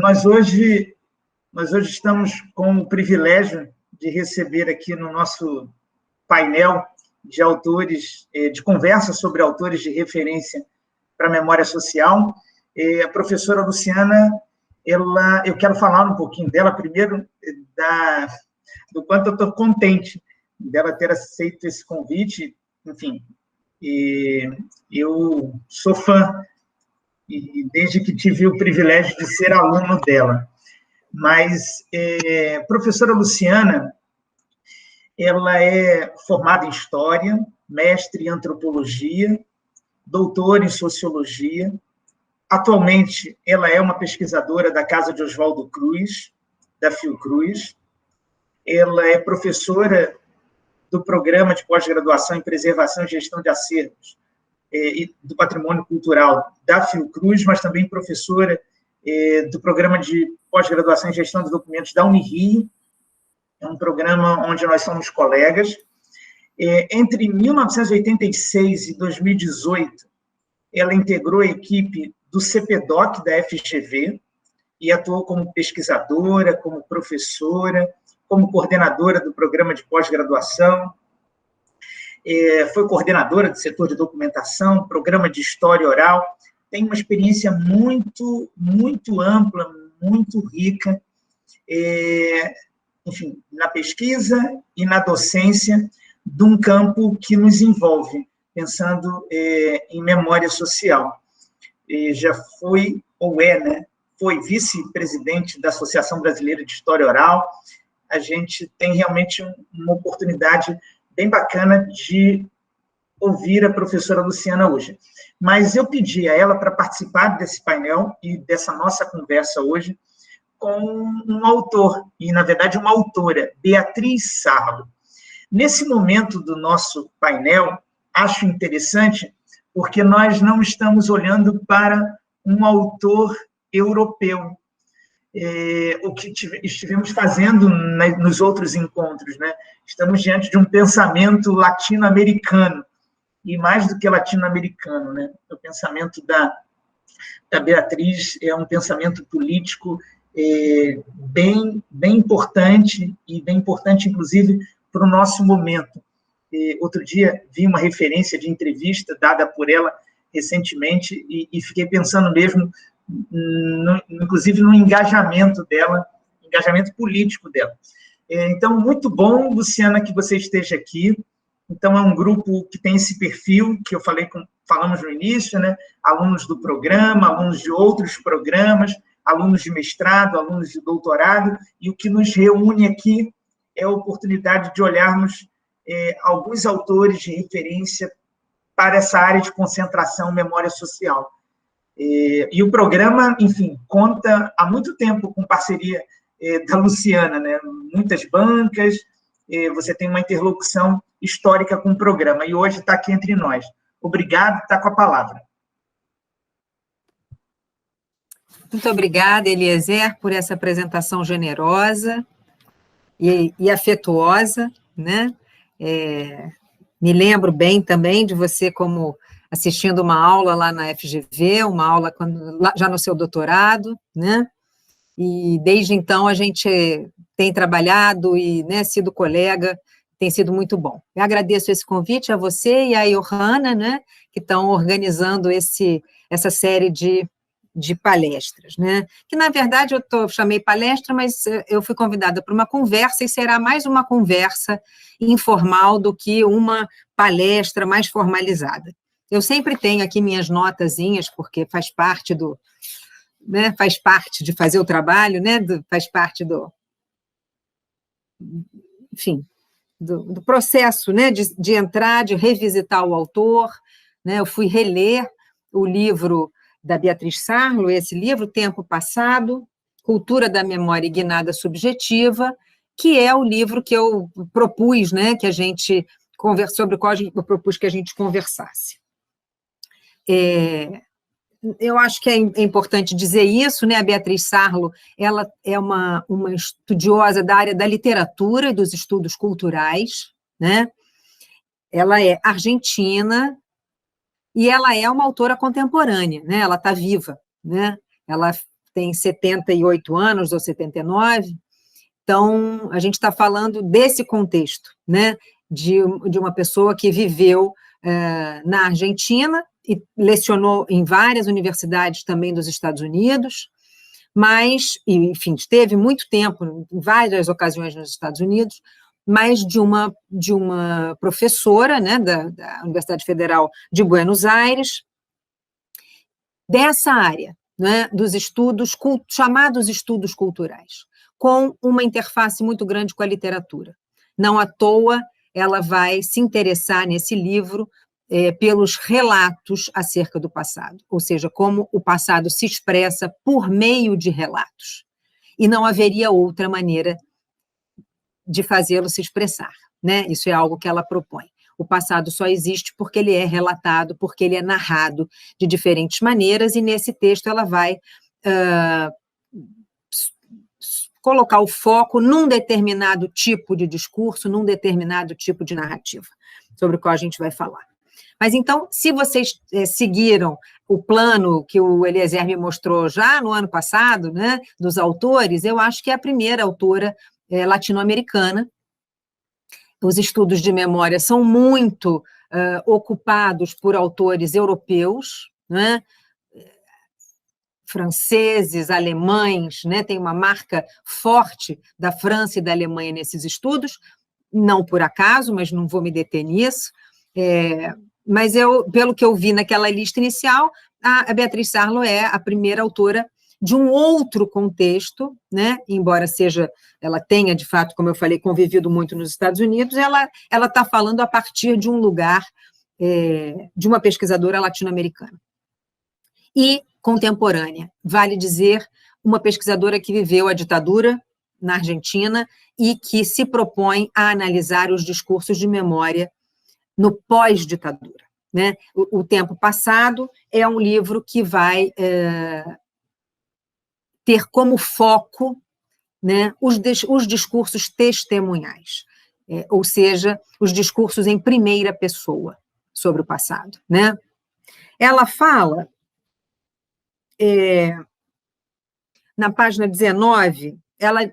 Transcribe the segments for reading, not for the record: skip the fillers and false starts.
Nós hoje estamos com o privilégio de receber aqui no nosso painel de autores, de conversa sobre autores de referência para a memória social, a professora Luciana. Eu quero falar um pouquinho dela, primeiro, do quanto eu estou contente dela ter aceito esse convite. Enfim, eu sou fã, e desde que tive o privilégio de ser aluno dela. Mas a professora Luciana, ela é formada em História, mestre em Antropologia, doutora em Sociologia. Atualmente, ela é uma pesquisadora da Casa de Oswaldo Cruz, da Fiocruz. Ela é professora do Programa de Pós-Graduação em Preservação e Gestão de Acervos e do Patrimônio Cultural da Fiocruz, mas também professora do Programa de Pós-Graduação em Gestão de Documentos da Unirio. É um programa onde nós somos colegas. Entre 1986 e 2018, ela integrou a equipe do CPDOC da FGV e atuou como pesquisadora, como professora, como coordenadora do programa de pós-graduação. Foi coordenadora do setor de documentação, programa de história oral. Tem uma experiência muito, muito ampla, muito rica, enfim, na pesquisa e na docência de um campo que nos envolve, pensando em memória social. Já foi, ou né? Foi vice-presidente da Associação Brasileira de História Oral. A gente tem realmente uma oportunidade bem bacana de ouvir a professora Luciana hoje. Mas eu pedi a ela para participar desse painel e dessa nossa conversa hoje com um autor, e, na verdade, uma autora, Beatriz Sarlo. Nesse momento do nosso painel, acho interessante, porque nós não estamos olhando para um autor europeu, o que estivemos fazendo nos outros encontros, né? Estamos diante de um pensamento latino-americano, e mais do que latino-americano, né? O pensamento da Beatriz é um pensamento político bem importante, e bem importante, inclusive, para o nosso momento. Outro dia, vi uma referência de entrevista dada por ela recentemente, e fiquei pensando mesmo, inclusive, no engajamento dela, engajamento político dela. Então, muito bom, Luciana, que você esteja aqui. Então, é um grupo que tem esse perfil que eu falamos no início, né? Alunos do programa, alunos de outros programas, alunos de mestrado, alunos de doutorado, e o que nos reúne aqui é a oportunidade de olharmos alguns autores de referência para essa área de concentração memória social. E o programa, enfim, conta há muito tempo com parceria da Luciana, né? Muitas bancas, você tem uma interlocução histórica com o programa, e hoje está aqui entre nós. Obrigado, está com a palavra. Muito obrigada, Eliezer, por essa apresentação generosa e afetuosa, né? Me lembro bem também de você como assistindo uma aula lá na FGV, uma aula já no seu doutorado, né? E desde então a gente tem trabalhado e, né, sido colega, tem sido muito bom. Eu agradeço esse convite a você e a Johanna, né, que estão organizando essa série de palestras, né? Que, na verdade, chamei palestra, mas eu fui convidada para uma conversa, e será mais uma conversa informal do que uma palestra mais formalizada. Eu sempre tenho aqui minhas notazinhas, porque faz parte né, faz parte de fazer o trabalho, né, faz parte enfim, do processo, né, de entrar, de revisitar o autor, né? Eu fui reler o livro da Beatriz Sarlo, esse livro, Tempo Passado, Cultura da Memória e Guinada Subjetiva, que é o livro que eu propus, né, que a gente sobre o qual eu propus que a gente conversasse. Eu acho que é importante dizer isso, né? A Beatriz Sarlo, ela é uma estudiosa da área da literatura e dos estudos culturais, né? Ela é argentina e ela é uma autora contemporânea, né? Ela está viva, né? Ela tem 78 anos ou 79, então a gente está falando desse contexto, né, de uma pessoa que viveu na Argentina e lecionou em várias universidades também dos Estados Unidos, mas, enfim, esteve muito tempo, em várias ocasiões nos Estados Unidos, mas de uma professora, né, da Universidade Federal de Buenos Aires, dessa área, né, dos estudos, chamados estudos culturais, com uma interface muito grande com a literatura. Não à toa, ela vai se interessar nesse livro pelos relatos acerca do passado, ou seja, como o passado se expressa por meio de relatos. E não haveria outra maneira de fazê-lo se expressar, né? Isso é algo que ela propõe. O passado só existe porque ele é relatado, porque ele é narrado de diferentes maneiras, e nesse texto ela vai colocar o foco num determinado tipo de discurso, num determinado tipo de narrativa, sobre o qual a gente vai falar. Mas, então, se vocês seguiram o plano que o Eliezer me mostrou já no ano passado, né, dos autores, eu acho que é a primeira autora latino-americana. Os estudos de memória são muito ocupados por autores europeus, né, franceses, alemães, né, tem uma marca forte da França e da Alemanha nesses estudos, não por acaso, mas não vou me deter nisso. Mas pelo que eu vi naquela lista inicial, a Beatriz Sarlo é a primeira autora de um outro contexto, né? Embora ela tenha, de fato, como eu falei, convivido muito nos Estados Unidos, ela está falando a partir de um lugar de uma pesquisadora latino-americana. E contemporânea, vale dizer, uma pesquisadora que viveu a ditadura na Argentina e que se propõe a analisar os discursos de memória no pós-ditadura, né? O Tempo Passado é um livro que vai ter como foco, né, os discursos testemunhais, ou seja, os discursos em primeira pessoa sobre o passado, né? Ela fala, na página 19,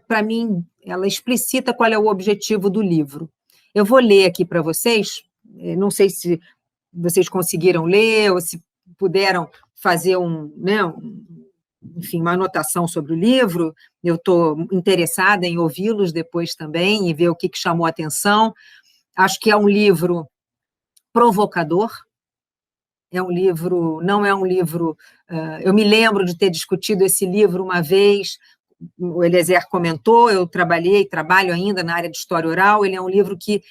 para mim, ela explicita qual é o objetivo do livro. Eu vou ler aqui para vocês. Não sei se vocês conseguiram ler ou se puderam fazer enfim, uma anotação sobre o livro. Eu estou interessada em ouvi-los depois também e ver o que chamou a atenção. Acho que é um livro provocador, não é um livro... eu me lembro de ter discutido esse livro uma vez, o Eliezer comentou, eu trabalho ainda na área de história oral, ele é um livro que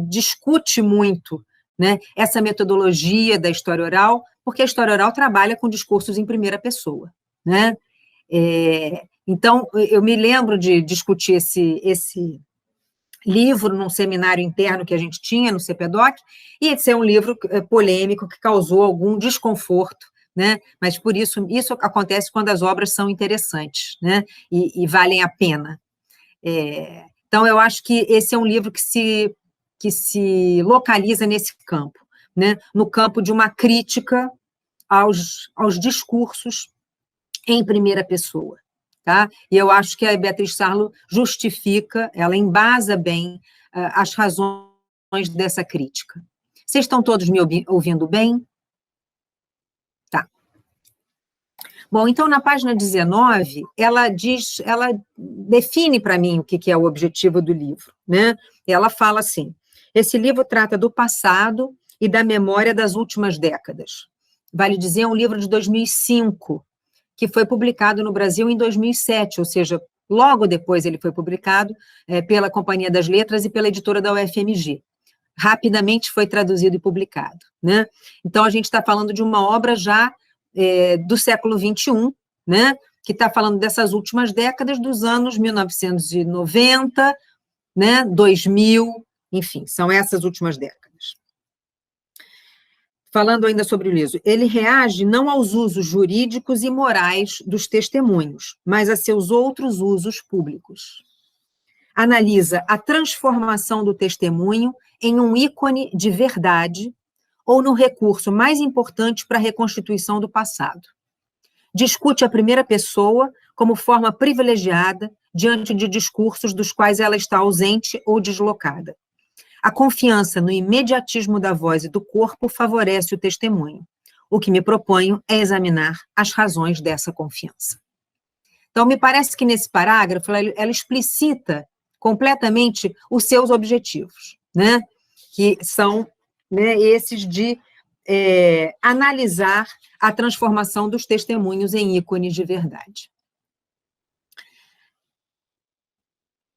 discute muito, né, essa metodologia da história oral, porque a história oral trabalha com discursos em primeira pessoa, né? Então, eu me lembro de discutir esse livro num seminário interno que a gente tinha no CPDOC, e esse é um livro polêmico que causou algum desconforto, né? Mas por isso acontece quando as obras são interessantes, né? E valem a pena. Então, eu acho que esse é um livro que se localiza nesse campo, né? No campo de uma crítica aos discursos em primeira pessoa. Tá? E eu acho que a Beatriz Sarlo justifica, ela embasa bem as razões dessa crítica. Vocês estão todos me ouvindo bem? Tá. Bom, então, na página 19, ela define para mim o que é o objetivo do livro, né? Ela fala assim: esse livro trata do passado e da memória das últimas décadas. Vale dizer, é um livro de 2005, que foi publicado no Brasil em 2007, ou seja, logo depois ele foi publicado pela Companhia das Letras e pela editora da UFMG. Rapidamente foi traduzido e publicado, né? Então, a gente está falando de uma obra já do século XXI, né? Que está falando dessas últimas décadas, dos anos 1990, né? 2000, enfim, são essas últimas décadas. Falando ainda sobre o livro, ele reage não aos usos jurídicos e morais dos testemunhos, mas a seus outros usos públicos. Analisa a transformação do testemunho em um ícone de verdade ou no recurso mais importante para a reconstituição do passado. discute a primeira pessoa como forma privilegiada diante de discursos dos quais ela está ausente ou deslocada. A confiança no imediatismo da voz e do corpo favorece o testemunho. O que me proponho é examinar as razões dessa confiança. Então, me parece que nesse parágrafo ela explicita completamente os seus objetivos, né? Que são, né, esses de analisar a transformação dos testemunhos em ícones de verdade.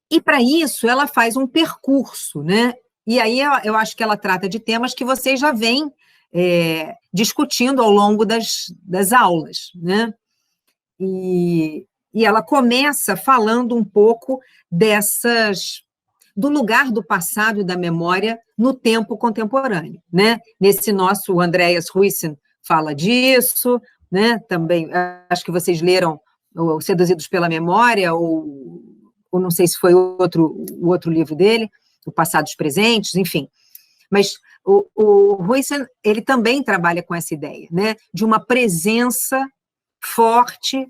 E, para isso, ela faz um percurso, né? E aí eu acho que ela trata de temas que vocês já vêm discutindo ao longo das aulas, né? E ela começa falando um pouco do lugar do passado e da memória no tempo contemporâneo, né? Nesse nosso, o Andreas Huyssen fala disso, né? Também, acho que vocês leram o Seduzidos pela Memória, ou não sei se foi o outro livro dele, O Passado e os Presentes, enfim. Mas o Huyssen, ele também trabalha com essa ideia, né? De uma presença forte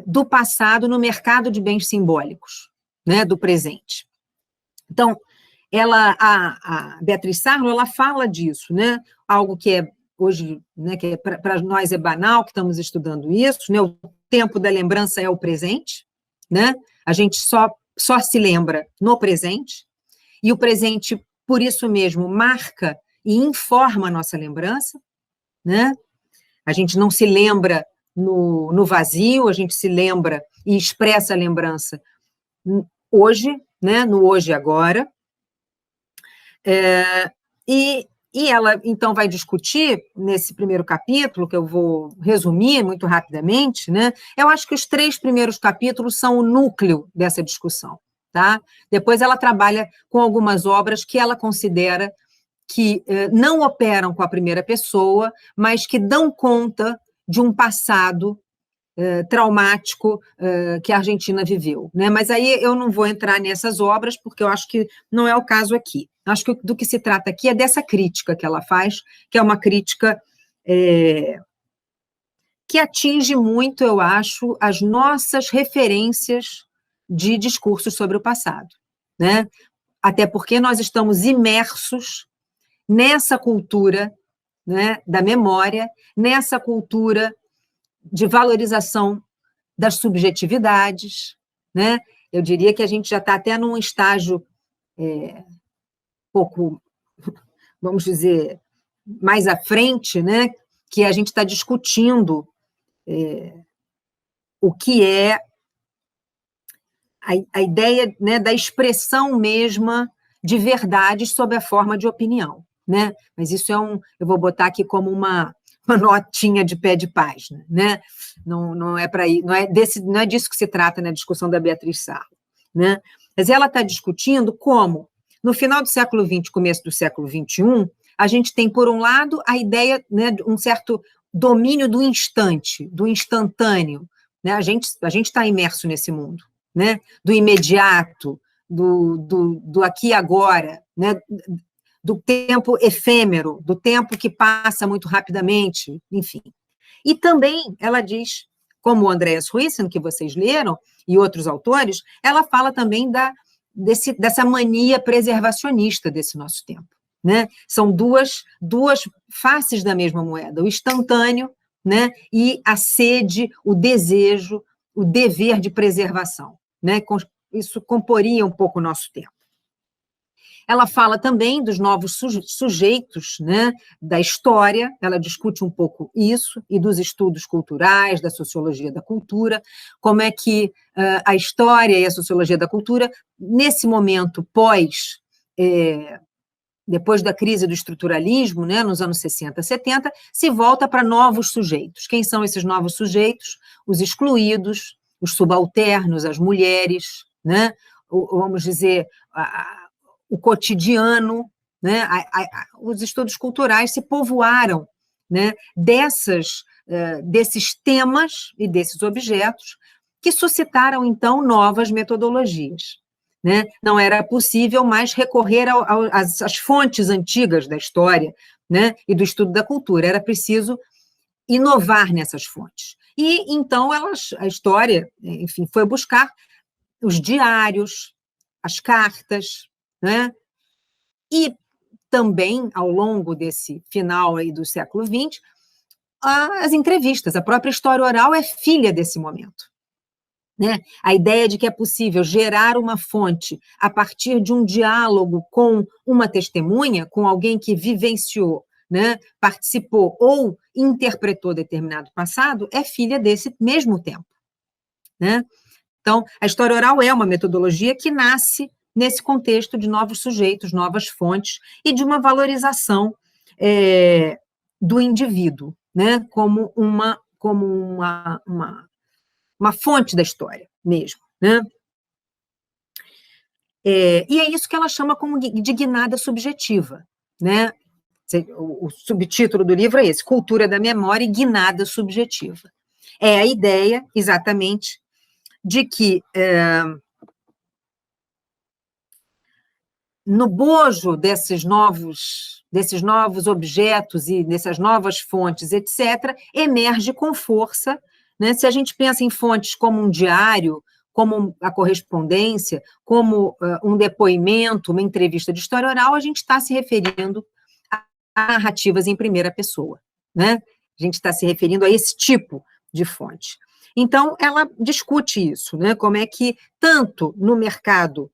do passado no mercado de bens simbólicos, né, do presente. Então, a Beatriz Sarlo, ela fala disso, né, algo que é hoje, né, que para nós é banal, que estamos estudando isso, né, o tempo da lembrança é o presente, né, a gente só se lembra no presente, e o presente, por isso mesmo, marca e informa a nossa lembrança, né, a gente não se lembra no vazio, a gente se lembra e expressa a lembrança hoje, né, no hoje e agora. E ela, então, vai discutir, nesse primeiro capítulo, que eu vou resumir muito rapidamente, né, eu acho que os 3 primeiros capítulos são o núcleo dessa discussão, tá? Depois ela trabalha com algumas obras que ela considera que não operam com a primeira pessoa, mas que dão conta de um passado traumático que a Argentina viveu, né? Mas aí eu não vou entrar nessas obras, porque eu acho que não é o caso aqui. Acho que do que se trata aqui é dessa crítica que ela faz, que é uma crítica que atinge muito, eu acho, as nossas referências de discursos sobre o passado, né? Até porque nós estamos imersos nessa cultura, né, da memória, nessa cultura de valorização das subjetividades, né? Eu diria que a gente já está até num estágio pouco, vamos dizer, mais à frente, né? Que a gente está discutindo o que é a ideia, né, da expressão mesma de verdade sob a forma de opinião, né? Mas isso eu vou botar aqui como uma notinha de pé de página, né? Não é para ir, não é disso que se trata na discussão da Beatriz Sarlo, né? Mas ela está discutindo como, no final do século XX, começo do século XXI, a gente tem, por um lado, a ideia, né, de um certo domínio do instante, do instantâneo, né? A gente está imerso nesse mundo, né? Do imediato, do aqui e agora, né? Do tempo efêmero, do tempo que passa muito rapidamente, enfim. E também ela diz, como o Andreas Huyssen, que vocês leram, e outros autores, ela fala também dessa mania preservacionista desse nosso tempo, né? São duas faces da mesma moeda, o instantâneo, né, e a sede, o desejo, o dever de preservação, né? Isso comporia um pouco o nosso tempo. Ela fala também dos novos sujeitos, né, da história, ela discute um pouco isso, e dos estudos culturais, da sociologia da cultura, como é que a história e a sociologia da cultura, nesse momento depois da crise do estruturalismo, né, nos anos 60, 70, se volta para novos sujeitos. Quem são esses novos sujeitos? Os excluídos, os subalternos, as mulheres, né, vamos dizer, o cotidiano, né? Os estudos culturais se povoaram, né, desses temas e desses objetos que suscitaram, então, novas metodologias, né? Não era possível mais recorrer às fontes antigas da história, né, e do estudo da cultura, era preciso inovar nessas fontes. E, então, a história, enfim, foi buscar os diários, as cartas, né? E também, ao longo desse final aí do século XX, as entrevistas. A própria história oral é filha desse momento. Né? A ideia de que é possível gerar uma fonte a partir de um diálogo com uma testemunha, com alguém que vivenciou, né, participou ou interpretou determinado passado, é filha desse mesmo tempo. Né? Então, a história oral é uma metodologia que nasce nesse contexto de novos sujeitos, novas fontes, e de uma valorização do indivíduo, né, como uma fonte da história mesmo. Né? E é isso que ela chama como de guinada subjetiva. Né? O subtítulo do livro é esse, Cultura da Memória e Guinada Subjetiva. É a ideia, exatamente, de que no bojo desses novos objetos e dessas novas fontes, etc., emerge com força, né? Se a gente pensa em fontes como um diário, como a correspondência, como um depoimento, uma entrevista de história oral, a gente está se referindo a narrativas em primeira pessoa. Né? A gente está se referindo a esse tipo de fonte. Então, ela discute isso, né? Como é que, tanto no mercado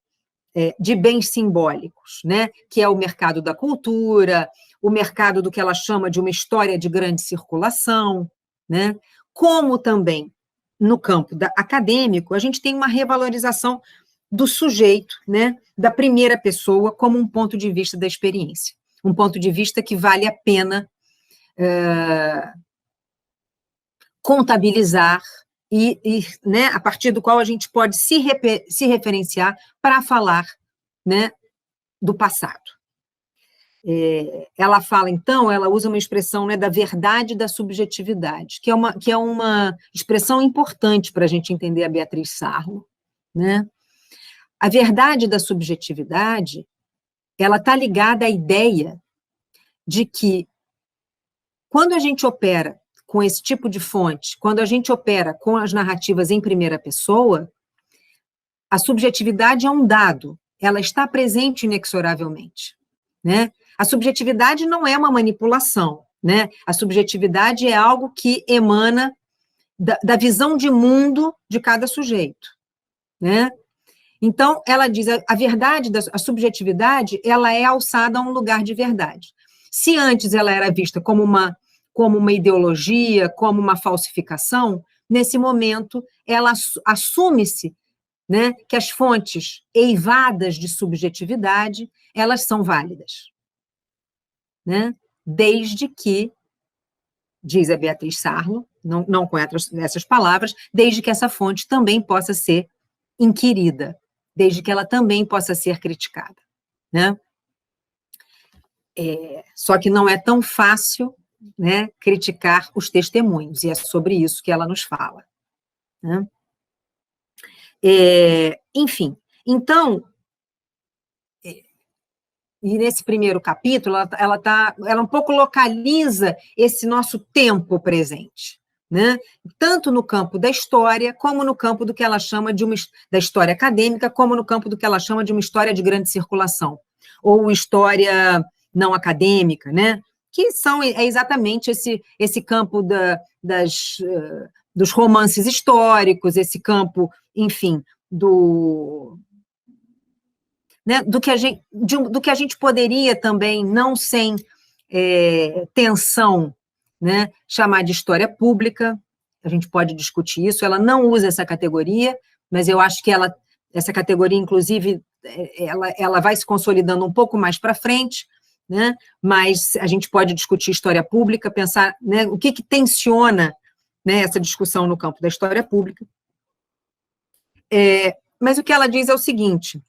de bens simbólicos, né? Que é o mercado da cultura, o mercado do que ela chama de uma história de grande circulação, né? Como também no campo acadêmico, a gente tem uma revalorização do sujeito, né? Da primeira pessoa como um ponto de vista da experiência, um ponto de vista que vale a pena contabilizar né, a partir do qual a gente pode se referenciar para falar, né, do passado. Ela fala, então, ela usa uma expressão, né, da verdade da subjetividade, que é uma expressão importante para a gente entender a Beatriz Sarlo. Né? A verdade da subjetividade, ela está ligada à ideia de que, quando a gente opera com esse tipo de fonte, quando a gente opera com as narrativas em primeira pessoa, a subjetividade é um dado, ela está presente inexoravelmente. Né? A subjetividade não é uma manipulação, né? A subjetividade é algo que emana da visão de mundo de cada sujeito. Né? Então, ela diz, a verdade, a subjetividade, ela é alçada a um lugar de verdade. Se antes ela era vista como uma ideologia, como uma falsificação, nesse momento ela assume-se, né, que as fontes eivadas de subjetividade, elas são válidas. Né? Desde que, diz a Beatriz Sarlo, não com essas palavras, desde que essa fonte também possa ser inquirida, desde que ela também possa ser criticada. Né? Só que não é tão fácil, né, criticar os testemunhos, e é sobre isso que ela nos fala. Né? Enfim, então, e nesse primeiro capítulo, ela um pouco localiza esse nosso tempo presente, né? Tanto no campo da história, como no campo do que ela chama da história acadêmica, como no campo do que ela chama de uma história de grande circulação, ou história não acadêmica, né? Que é exatamente esse campo dos romances históricos, esse campo, enfim, né, do que a gente poderia também, não sem tensão, né, chamar de história pública. A gente pode discutir isso, ela não usa essa categoria, mas eu acho que essa categoria, inclusive, ela vai se consolidando um pouco mais para frente, né? Mas a gente pode discutir história pública, pensar, né, o que tensiona, né, essa discussão no campo da história pública. Mas o que ela diz é o seguinte,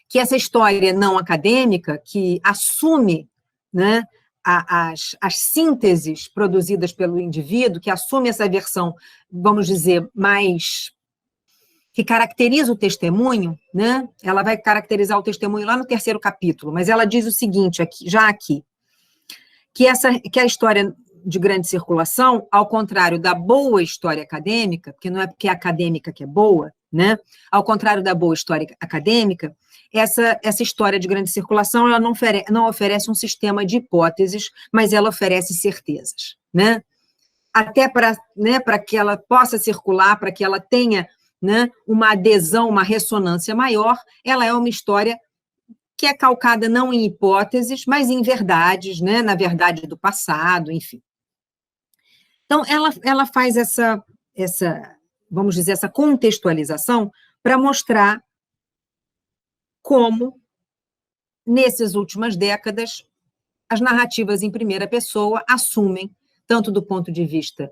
que essa história não acadêmica, que assume, né, as sínteses produzidas pelo indivíduo, que assume essa versão, vamos dizer, mais que caracteriza o testemunho, né? Ela vai caracterizar o testemunho lá no terceiro capítulo, mas ela diz o seguinte, aqui, que a história de grande circulação, ao contrário da boa história acadêmica, porque não é porque é acadêmica que é boa, né? Ao contrário da boa história acadêmica, essa história de grande circulação ela não oferece um sistema de hipóteses, mas ela oferece certezas, né? Até para, né, para que ela possa circular, para que ela tenha, né, uma adesão, uma ressonância maior, ela é uma história que é calcada não em hipóteses, mas em verdades, né, na verdade do passado, enfim. Então, ela faz vamos dizer, essa contextualização para mostrar como, nessas últimas décadas, as narrativas em primeira pessoa assumem, tanto do ponto de vista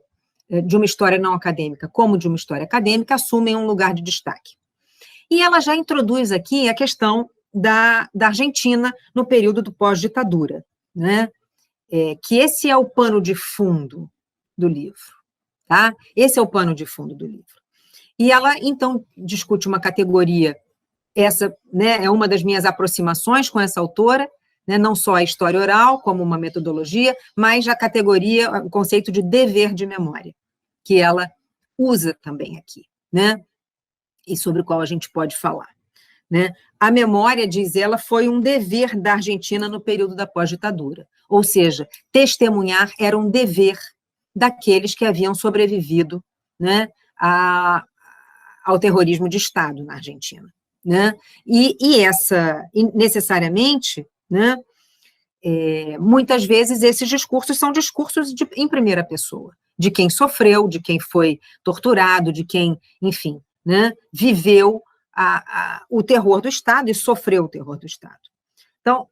de uma história não acadêmica como de uma história acadêmica, assumem um lugar de destaque. E ela já introduz aqui a questão da Argentina no período do pós-ditadura, né? Que esse é o pano de fundo do livro, tá? Esse é o pano de fundo do livro. E ela, então, discute uma categoria, essa, né, é uma das minhas aproximações com essa autora, né, não só a história oral, como uma metodologia, mas a categoria, o conceito de dever de memória, que ela usa também aqui, né? E sobre o qual a gente pode falar, né? A memória, diz ela, foi um dever da Argentina no período da pós-ditadura, ou seja, testemunhar era um dever daqueles que haviam sobrevivido, né, ao terrorismo de Estado na Argentina, né? E necessariamente, né, muitas vezes esses discursos são discursos em primeira pessoa, de quem sofreu, de quem foi torturado, de quem, enfim, né, viveu o terror do Estado e sofreu o terror do Estado. Então,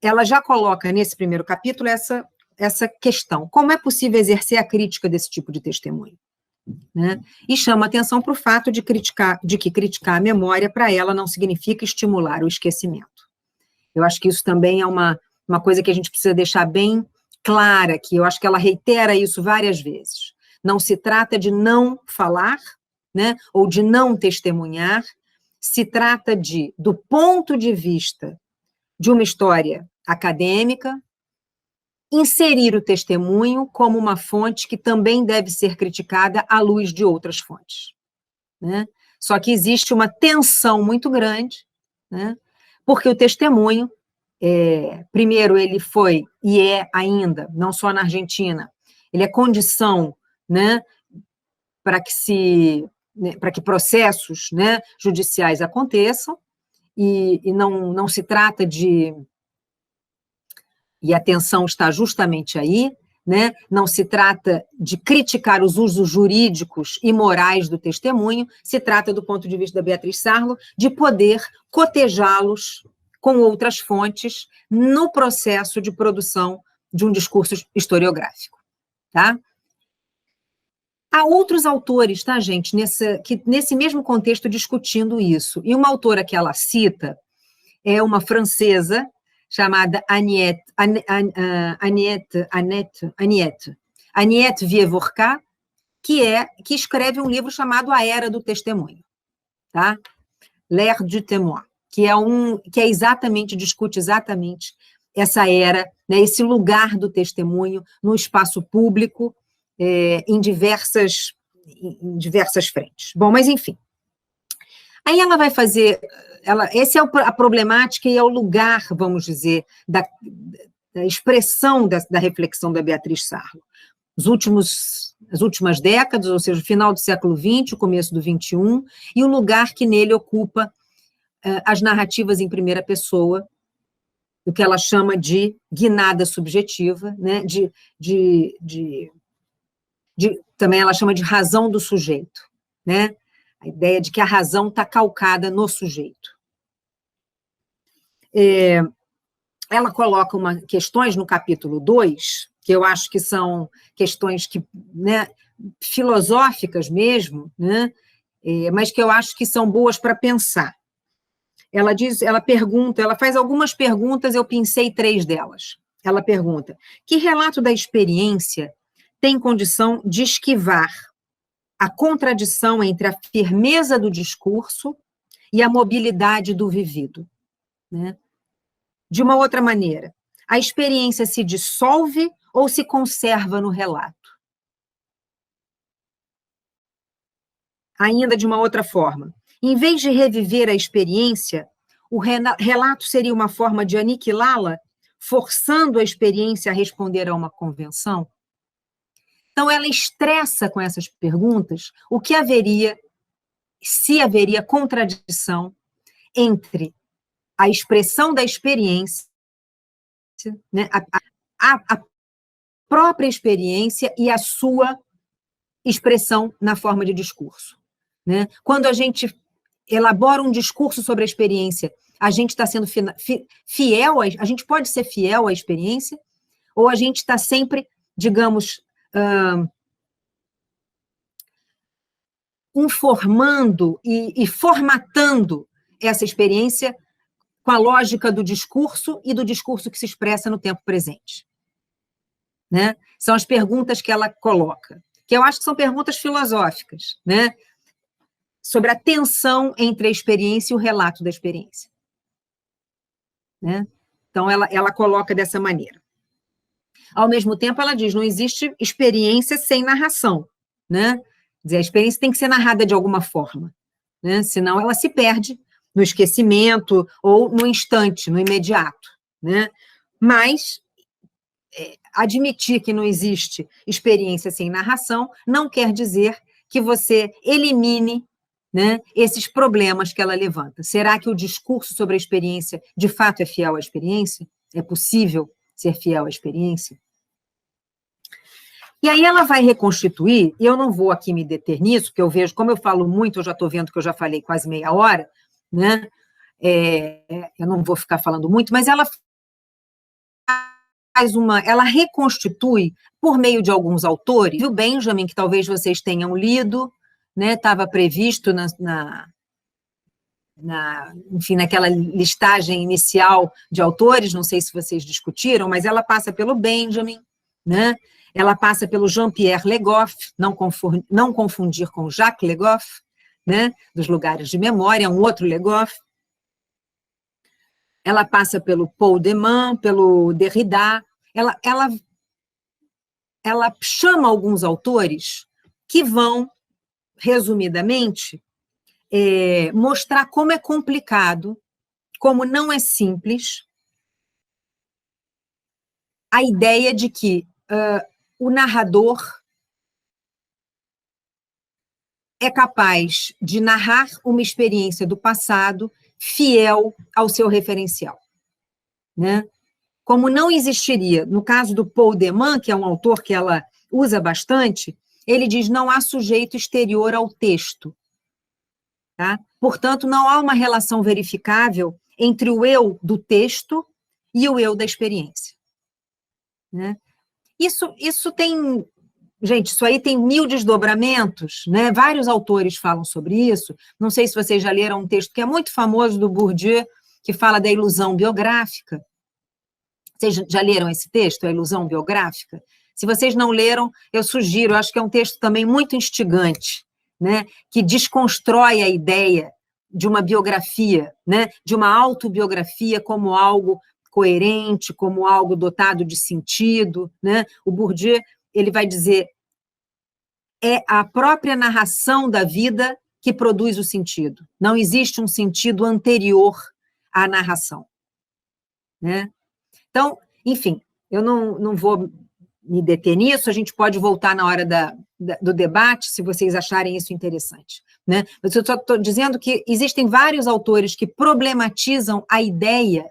ela já coloca nesse primeiro capítulo essa questão, como é possível exercer a crítica desse tipo de testemunho? Né? E chama atenção para o fato de que criticar a memória, para ela, não significa estimular o esquecimento. Eu acho que isso também é uma coisa que a gente precisa deixar bem clara, que eu acho que ela reitera isso várias vezes. Não se trata de não falar, né, ou de não testemunhar, se trata de, do ponto de vista de uma história acadêmica, inserir o testemunho como uma fonte que também deve ser criticada à luz de outras fontes, né? Só que existe uma tensão muito grande, né? Porque o testemunho, primeiro, ele foi e é ainda, não só na Argentina, ele é condição, né, para que processos, né, judiciais aconteçam, e não se trata de... E a tensão está justamente aí, né? Não se trata de criticar os usos jurídicos e morais do testemunho, se trata, do ponto de vista da Beatriz Sarlo, de poder cotejá-los com outras fontes no processo de produção de um discurso historiográfico, tá? Há outros autores, tá, gente, nesse mesmo contexto discutindo isso. E uma autora que ela cita é uma francesa chamada Agnès Vieux-Vorka, que escreve um livro chamado A Era do Testemunho, tá? L'ère du témoin, que discute exatamente essa era, né, esse lugar do testemunho no espaço público, em diversas frentes. Bom, mas enfim. Aí ela vai fazer... essa é a problemática e é o lugar, vamos dizer, da expressão da reflexão da Beatriz Sarlo. As últimas décadas, ou seja, o final do século XX, o começo do XXI, e o lugar que nele ocupa as narrativas em primeira pessoa, o que ela chama de guinada subjetiva, né? Também ela chama de razão do sujeito, né? A ideia de que a razão está calcada no sujeito. Ela coloca questões no capítulo 2, que eu acho que são questões né, filosóficas mesmo, né, mas que eu acho que são boas para pensar. Ela faz algumas perguntas, eu pensei 3 delas. Ela pergunta: que relato da experiência tem condição de esquivar a contradição entre a firmeza do discurso e a mobilidade do vivido, né? De uma outra maneira, a experiência se dissolve ou se conserva no relato? Ainda de uma outra forma, em vez de reviver a experiência, o relato seria uma forma de aniquilá-la, forçando a experiência a responder a uma convenção? Então, ela estressa com essas perguntas o que haveria, se haveria contradição entre a expressão da experiência, né, a própria experiência e a sua expressão na forma de discurso. Né? Quando a gente elabora um discurso sobre a experiência, a gente está sendo fiel, a gente pode ser fiel à experiência, ou a gente está sempre, digamos, informando e formatando essa experiência com a lógica do discurso e do discurso que se expressa no tempo presente. Né? São as perguntas que ela coloca, que eu acho que são perguntas filosóficas, né? Sobre a tensão entre a experiência e o relato da experiência. Né? Então, ela coloca dessa maneira. Ao mesmo tempo, ela diz, não existe experiência sem narração. Né? Quer dizer, a experiência tem que ser narrada de alguma forma, né? Senão ela se perde no esquecimento ou no instante, no imediato. Né? Mas admitir que não existe experiência sem narração não quer dizer que você elimine, né, esses problemas que ela levanta. Será que o discurso sobre a experiência de fato é fiel à experiência? É possível ser fiel à experiência? E aí ela vai reconstituir, e eu não vou aqui me deter nisso, porque eu vejo, como eu falo muito, eu já estou vendo que eu já falei quase meia hora, né? Eu não vou ficar falando muito, mas ela ela reconstitui, por meio de alguns autores, o Benjamin, que talvez vocês tenham lido, né, estava previsto enfim, naquela listagem inicial de autores, não sei se vocês discutiram, mas ela passa pelo Benjamin, né, ela passa pelo Jean-Pierre Le Goff, não confundir com Jacques Le Goff, né, dos Lugares de Memória, um outro Le Goff. Ela passa pelo Paul de Man, pelo Derrida, ela chama alguns autores que vão, resumidamente, mostrar como é complicado, como não é simples, a ideia de que o narrador é capaz de narrar uma experiência do passado fiel ao seu referencial. Né? Como não existiria, no caso do Paul de Man, que é um autor que ela usa bastante, ele diz, não há sujeito exterior ao texto. Tá? Portanto, não há uma relação verificável entre o eu do texto e o eu da experiência. Né? Isso tem... Gente, isso aí tem 1000 desdobramentos, né? Vários autores falam sobre isso. Não sei se vocês já leram um texto que é muito famoso do Bourdieu, que fala da ilusão biográfica. Vocês já leram esse texto, A Ilusão Biográfica? Se vocês não leram, eu sugiro, acho que é um texto também muito instigante, né? Que desconstrói a ideia de uma biografia, né? De uma autobiografia como algo coerente, como algo dotado de sentido. Né? O Bourdieu, ele vai dizer, é a própria narração da vida que produz o sentido. Não existe um sentido anterior à narração. Né? Então, enfim, eu não vou me deter nisso, a gente pode voltar na hora do debate, se vocês acharem isso interessante. Né? Mas eu só estou dizendo que existem vários autores que problematizam a ideia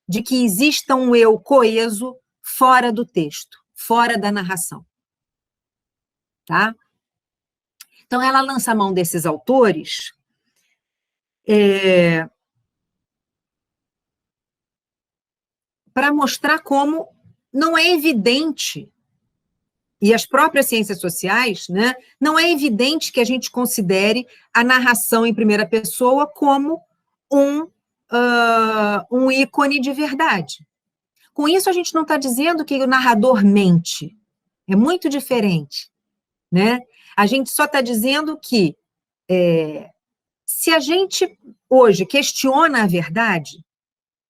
de que exista um eu coeso fora do texto, fora da narração. Tá? Então, ela lança a mão desses autores para mostrar como não é evidente, e as próprias ciências sociais, né, não é evidente que a gente considere a narração em primeira pessoa como um ícone de verdade. Com isso, a gente não está dizendo que o narrador mente. É muito diferente. Né? A gente só está dizendo que se a gente hoje questiona a verdade,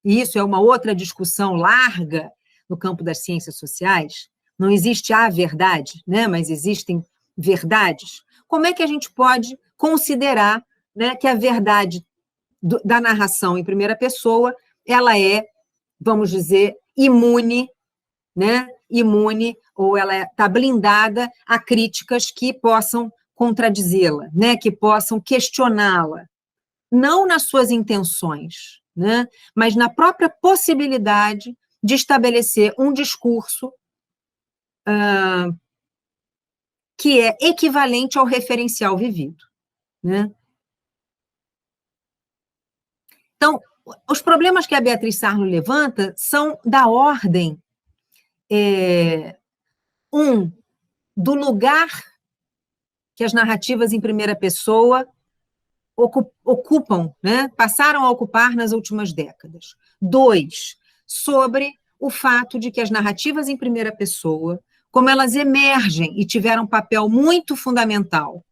e isso é uma outra discussão larga no campo das ciências sociais, não existe a verdade, né, mas existem verdades, como é que a gente pode considerar, né, que a verdade da narração em primeira pessoa, ela é, vamos dizer, imune, né, ou ela está blindada a críticas que possam contradizê-la, né, que possam questioná-la, não nas suas intenções, né, mas na própria possibilidade de estabelecer um discurso que é equivalente ao referencial vivido, né? Então, os problemas que a Beatriz Sarno levanta são da ordem, do lugar que as narrativas em primeira pessoa ocupam, né? Passaram a ocupar nas últimas décadas. 2, sobre o fato de que as narrativas em primeira pessoa, como elas emergem e tiveram um papel muito fundamental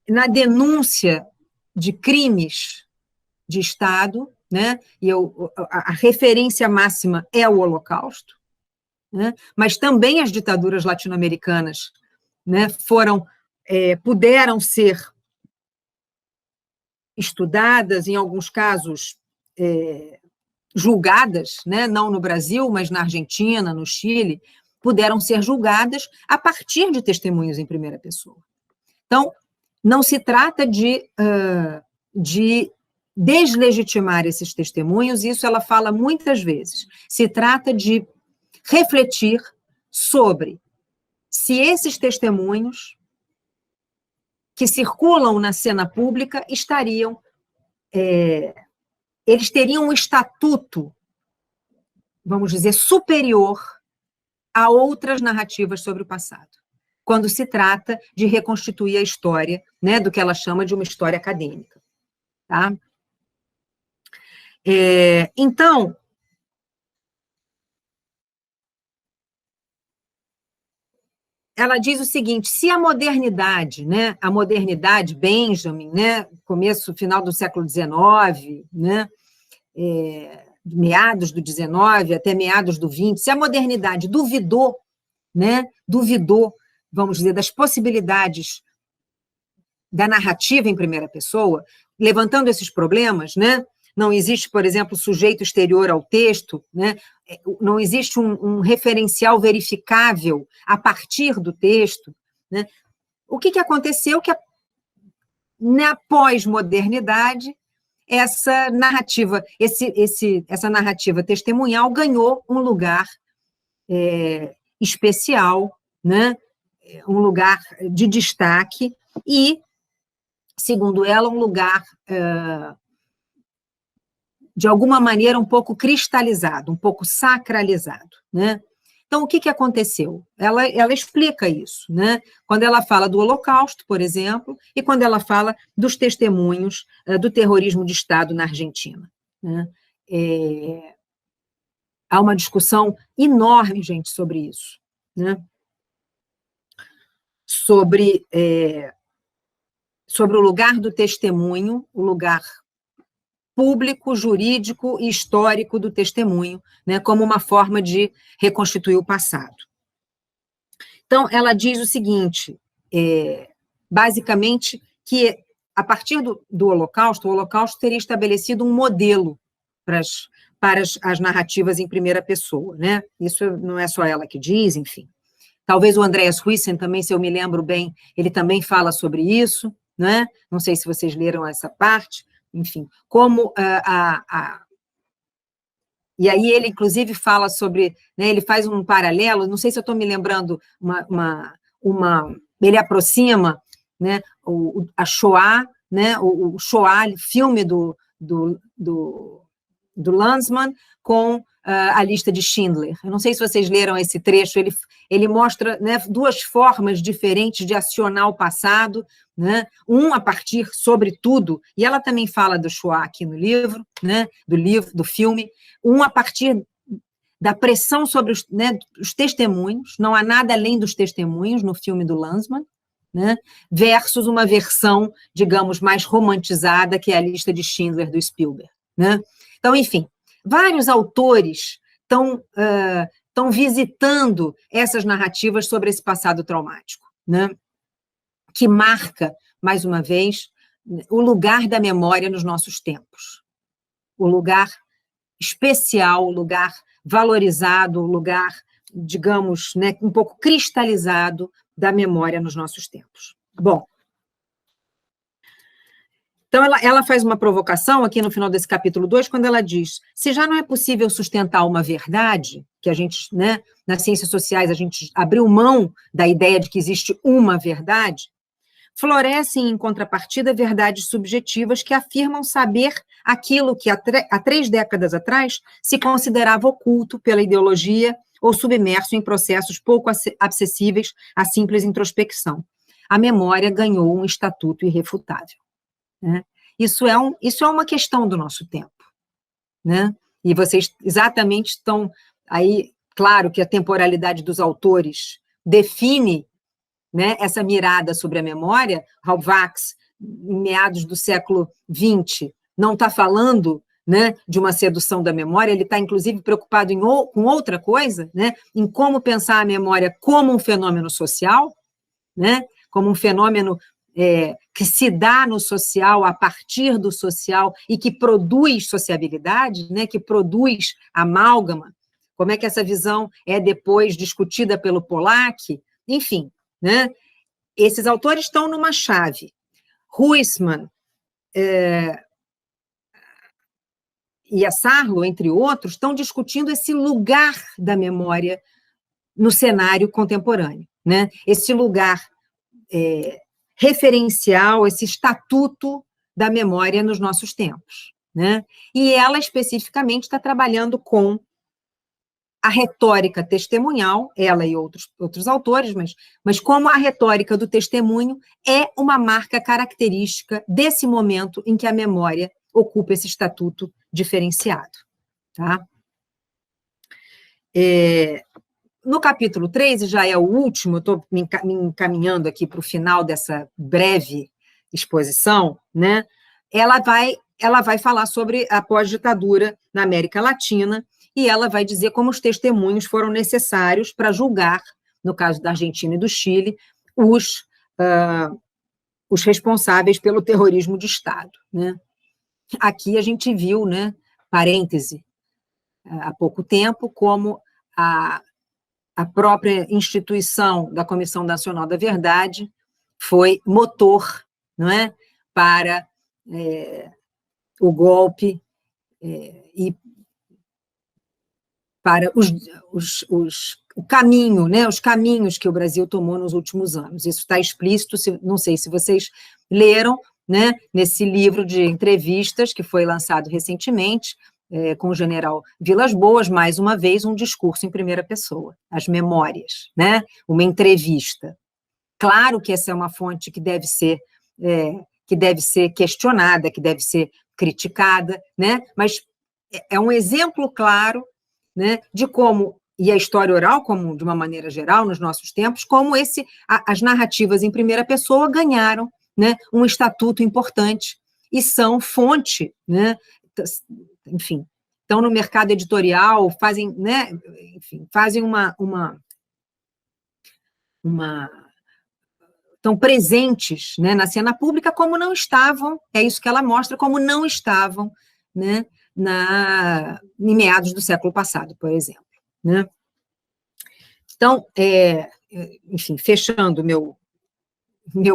na denúncia de crimes de Estado, né? E a referência máxima é o Holocausto, né? Mas também as ditaduras latino-americanas, né, puderam ser estudadas, em alguns casos julgadas, né, não no Brasil, mas na Argentina, no Chile, puderam ser julgadas a partir de testemunhos em primeira pessoa. Então, não se trata de deslegitimar esses testemunhos, isso ela fala muitas vezes. Se trata de refletir sobre se esses testemunhos que circulam na cena pública eles teriam um estatuto, vamos dizer, superior a outras narrativas sobre o passado, quando se trata de reconstituir a história, né, do que ela chama de uma história acadêmica. Tá? Então, ela diz o seguinte: se a modernidade, né, Benjamin, né, final do século XIX, né, meados do XIX até meados do XX, se a modernidade duvidou, vamos dizer, das possibilidades da narrativa em primeira pessoa, levantando esses problemas, né? Não existe, por exemplo, sujeito exterior ao texto, né? Não existe um referencial verificável a partir do texto, né? O que aconteceu? Que na pós-modernidade, essa narrativa, essa narrativa testemunhal ganhou um lugar especial, né? Um lugar de destaque e, segundo ela, um lugar de alguma maneira, um pouco cristalizado, um pouco sacralizado, né? Então, o que aconteceu? Ela explica isso, né? Quando ela fala do Holocausto, por exemplo, e quando ela fala dos testemunhos do terrorismo de Estado na Argentina, né? Há uma discussão enorme, gente, sobre isso, né? Sobre o lugar do testemunho, o lugar público, jurídico e histórico do testemunho, né, como uma forma de reconstituir o passado. Então, ela diz o seguinte, basicamente, que a partir do Holocausto, o Holocausto teria estabelecido um modelo para as narrativas em primeira pessoa, né? Isso não é só ela que diz, enfim. Talvez o Andreas Huyssen também, se eu me lembro bem, ele também fala sobre isso, né? Não sei se vocês leram essa parte. Enfim, como e aí ele, inclusive, fala sobre, né, ele faz um paralelo, não sei se eu estou me lembrando, ele aproxima, né, a Shoah, né, o Shoah, filme do Lanzmann, com a lista de Schindler. Eu não sei se vocês leram esse trecho, ele mostra, né, duas formas diferentes de acionar o passado, né, a partir, sobretudo, e ela também fala do Shoah aqui no livro, né, do filme, a partir da pressão sobre os testemunhos, não há nada além dos testemunhos no filme do Lanzmann, né, versus uma versão, digamos, mais romantizada, que é a lista de Schindler do Spielberg, né? Então, enfim, vários autores estão visitando essas narrativas sobre esse passado traumático, né? Que marca, mais uma vez, o lugar da memória nos nossos tempos. O lugar especial, o lugar valorizado, o lugar, digamos, né, um pouco cristalizado da memória nos nossos tempos. Bom, então ela faz uma provocação aqui no final desse capítulo 2, quando ela diz, se já não é possível sustentar uma verdade, que a gente, né, nas ciências sociais, a gente abriu mão da ideia de que existe uma verdade, florescem em contrapartida verdades subjetivas que afirmam saber aquilo que há 3 décadas atrás se considerava oculto pela ideologia ou submerso em processos pouco acessíveis à simples introspecção. A memória ganhou um estatuto irrefutável. Né? Isso é uma questão do nosso tempo. Né? E vocês exatamente estão aí, claro que a temporalidade dos autores define, né, essa mirada sobre a memória. Halbwachs, em meados do século XX, não está falando, né, de uma sedução da memória, ele está, inclusive, preocupado com outra coisa, né, em como pensar a memória como um fenômeno social, né, como um fenômeno que se dá no social, a partir do social, e que produz sociabilidade, né, que produz amálgama. Como é que essa visão é depois discutida pelo Pollack? Enfim, né? Esses autores estão numa chave. Huysman e a Sarlo, entre outros, estão discutindo esse lugar da memória no cenário contemporâneo, né? Esse lugar referencial, esse estatuto da memória nos nossos tempos, né? E ela, especificamente, está trabalhando com a retórica testemunhal, ela e outros autores, mas como a retórica do testemunho é uma marca característica desse momento em que a memória ocupa esse estatuto diferenciado. Tá? No capítulo 3, e já é o último, eu estou me encaminhando aqui para o final dessa breve exposição, né? Ela vai falar sobre a pós-ditadura na América Latina, e ela vai dizer como os testemunhos foram necessários para julgar, no caso da Argentina e do Chile, os responsáveis pelo terrorismo de Estado. Né? Aqui a gente viu, né, parêntese, há pouco tempo, como a própria instituição da Comissão Nacional da Verdade foi motor, não é, para o golpe e para o caminho, né, os caminhos que o Brasil tomou nos últimos anos. Isso está explícito, não sei se vocês leram, né, nesse livro de entrevistas que foi lançado recentemente, com o general Vilas Boas, mais uma vez, um discurso em primeira pessoa, as memórias, né, uma entrevista. Claro que essa é uma fonte que deve ser questionada, que deve ser criticada, né, mas é um exemplo claro, né, de como, e a história oral, como de uma maneira geral, nos nossos tempos, como as narrativas em primeira pessoa ganharam, né, um estatuto importante e são fonte, né, enfim, estão no mercado editorial, fazem, né, enfim, fazem estão presentes, né, na cena pública, como não estavam, é isso que ela mostra, como não estavam, né, em meados do século passado, por exemplo. Né? Então, enfim, fechando meu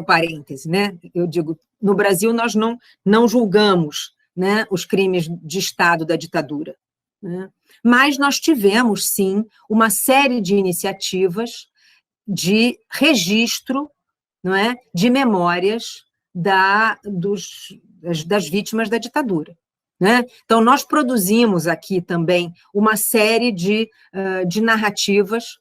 parêntese, né, eu digo, no Brasil nós não julgamos, né, os crimes de Estado da ditadura, né, mas nós tivemos, sim, uma série de iniciativas de registro, não é, de memórias das vítimas da ditadura. Né? Então, nós produzimos aqui também uma série de narrativas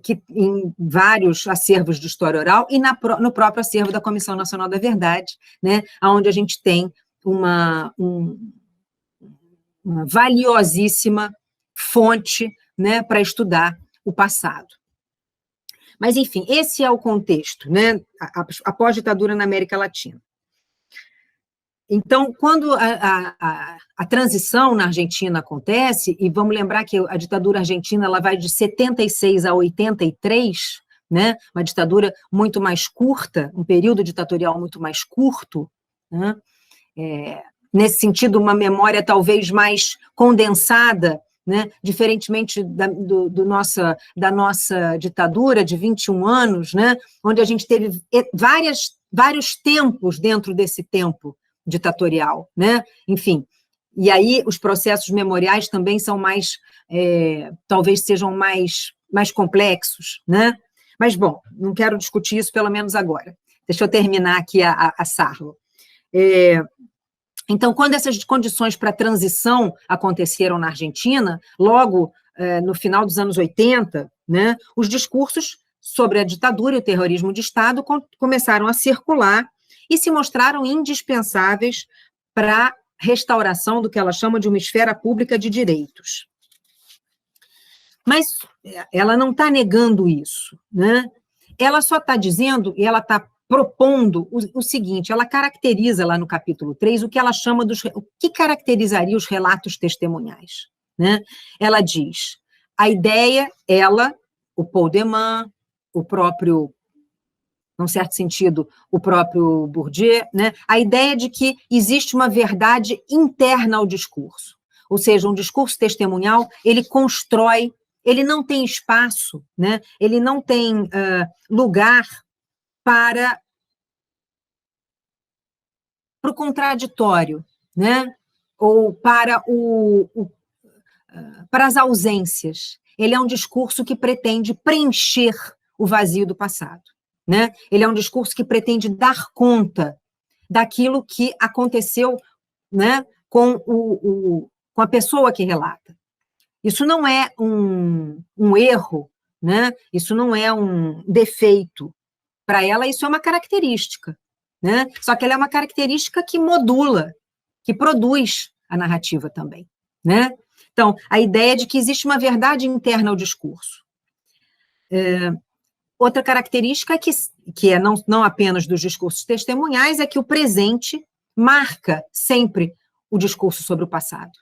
que, em vários acervos de história oral e no próprio acervo da Comissão Nacional da Verdade, né? Onde a gente tem uma valiosíssima fonte, né, para estudar o passado. Mas, enfim, esse é o contexto, né? A pós-ditadura na América Latina. Então, quando a transição na Argentina acontece, e vamos lembrar que a ditadura argentina ela vai de 76 a 83, né? Uma ditadura muito mais curta, um período ditatorial muito mais curto, né? Nesse sentido, uma memória talvez mais condensada, né? Diferentemente da nossa ditadura de 21 anos, né? Onde a gente teve vários tempos dentro desse tempo ditatorial, né? Enfim, e aí os processos memoriais também são mais, talvez sejam mais complexos, né? Mas, bom, não quero discutir isso, pelo menos agora. Deixa eu terminar aqui a Sarlo. Então, quando essas condições para transição aconteceram na Argentina, logo no final dos anos 80, né, os discursos sobre a ditadura e o terrorismo de Estado começaram a circular e se mostraram indispensáveis para a restauração do que ela chama de uma esfera pública de direitos. Mas ela não está negando isso, né? Ela só está dizendo, e ela está propondo o seguinte, ela caracteriza lá no capítulo 3 o que ela chama o que caracterizaria os relatos testemunhais, né? Ela diz, a ideia, o Paul Deman, o próprio, num certo sentido, o próprio Bourdieu, né? A ideia de que existe uma verdade interna ao discurso, ou seja, um discurso testemunhal, ele constrói, ele não tem espaço, né? Ele não tem lugar para o contraditório, né? Ou para para as ausências. Ele é um discurso que pretende preencher o vazio do passado, né? Ele é um discurso que pretende dar conta daquilo que aconteceu, né, com a pessoa que relata. Isso não é um erro, né? Isso não é um defeito. Para ela, isso é uma característica, né? Só que ela é uma característica que modula, que produz a narrativa também, né? Então, a ideia de que existe uma verdade interna ao discurso. Outra característica que é não apenas dos discursos testemunhais é que o presente marca sempre o discurso sobre o passado,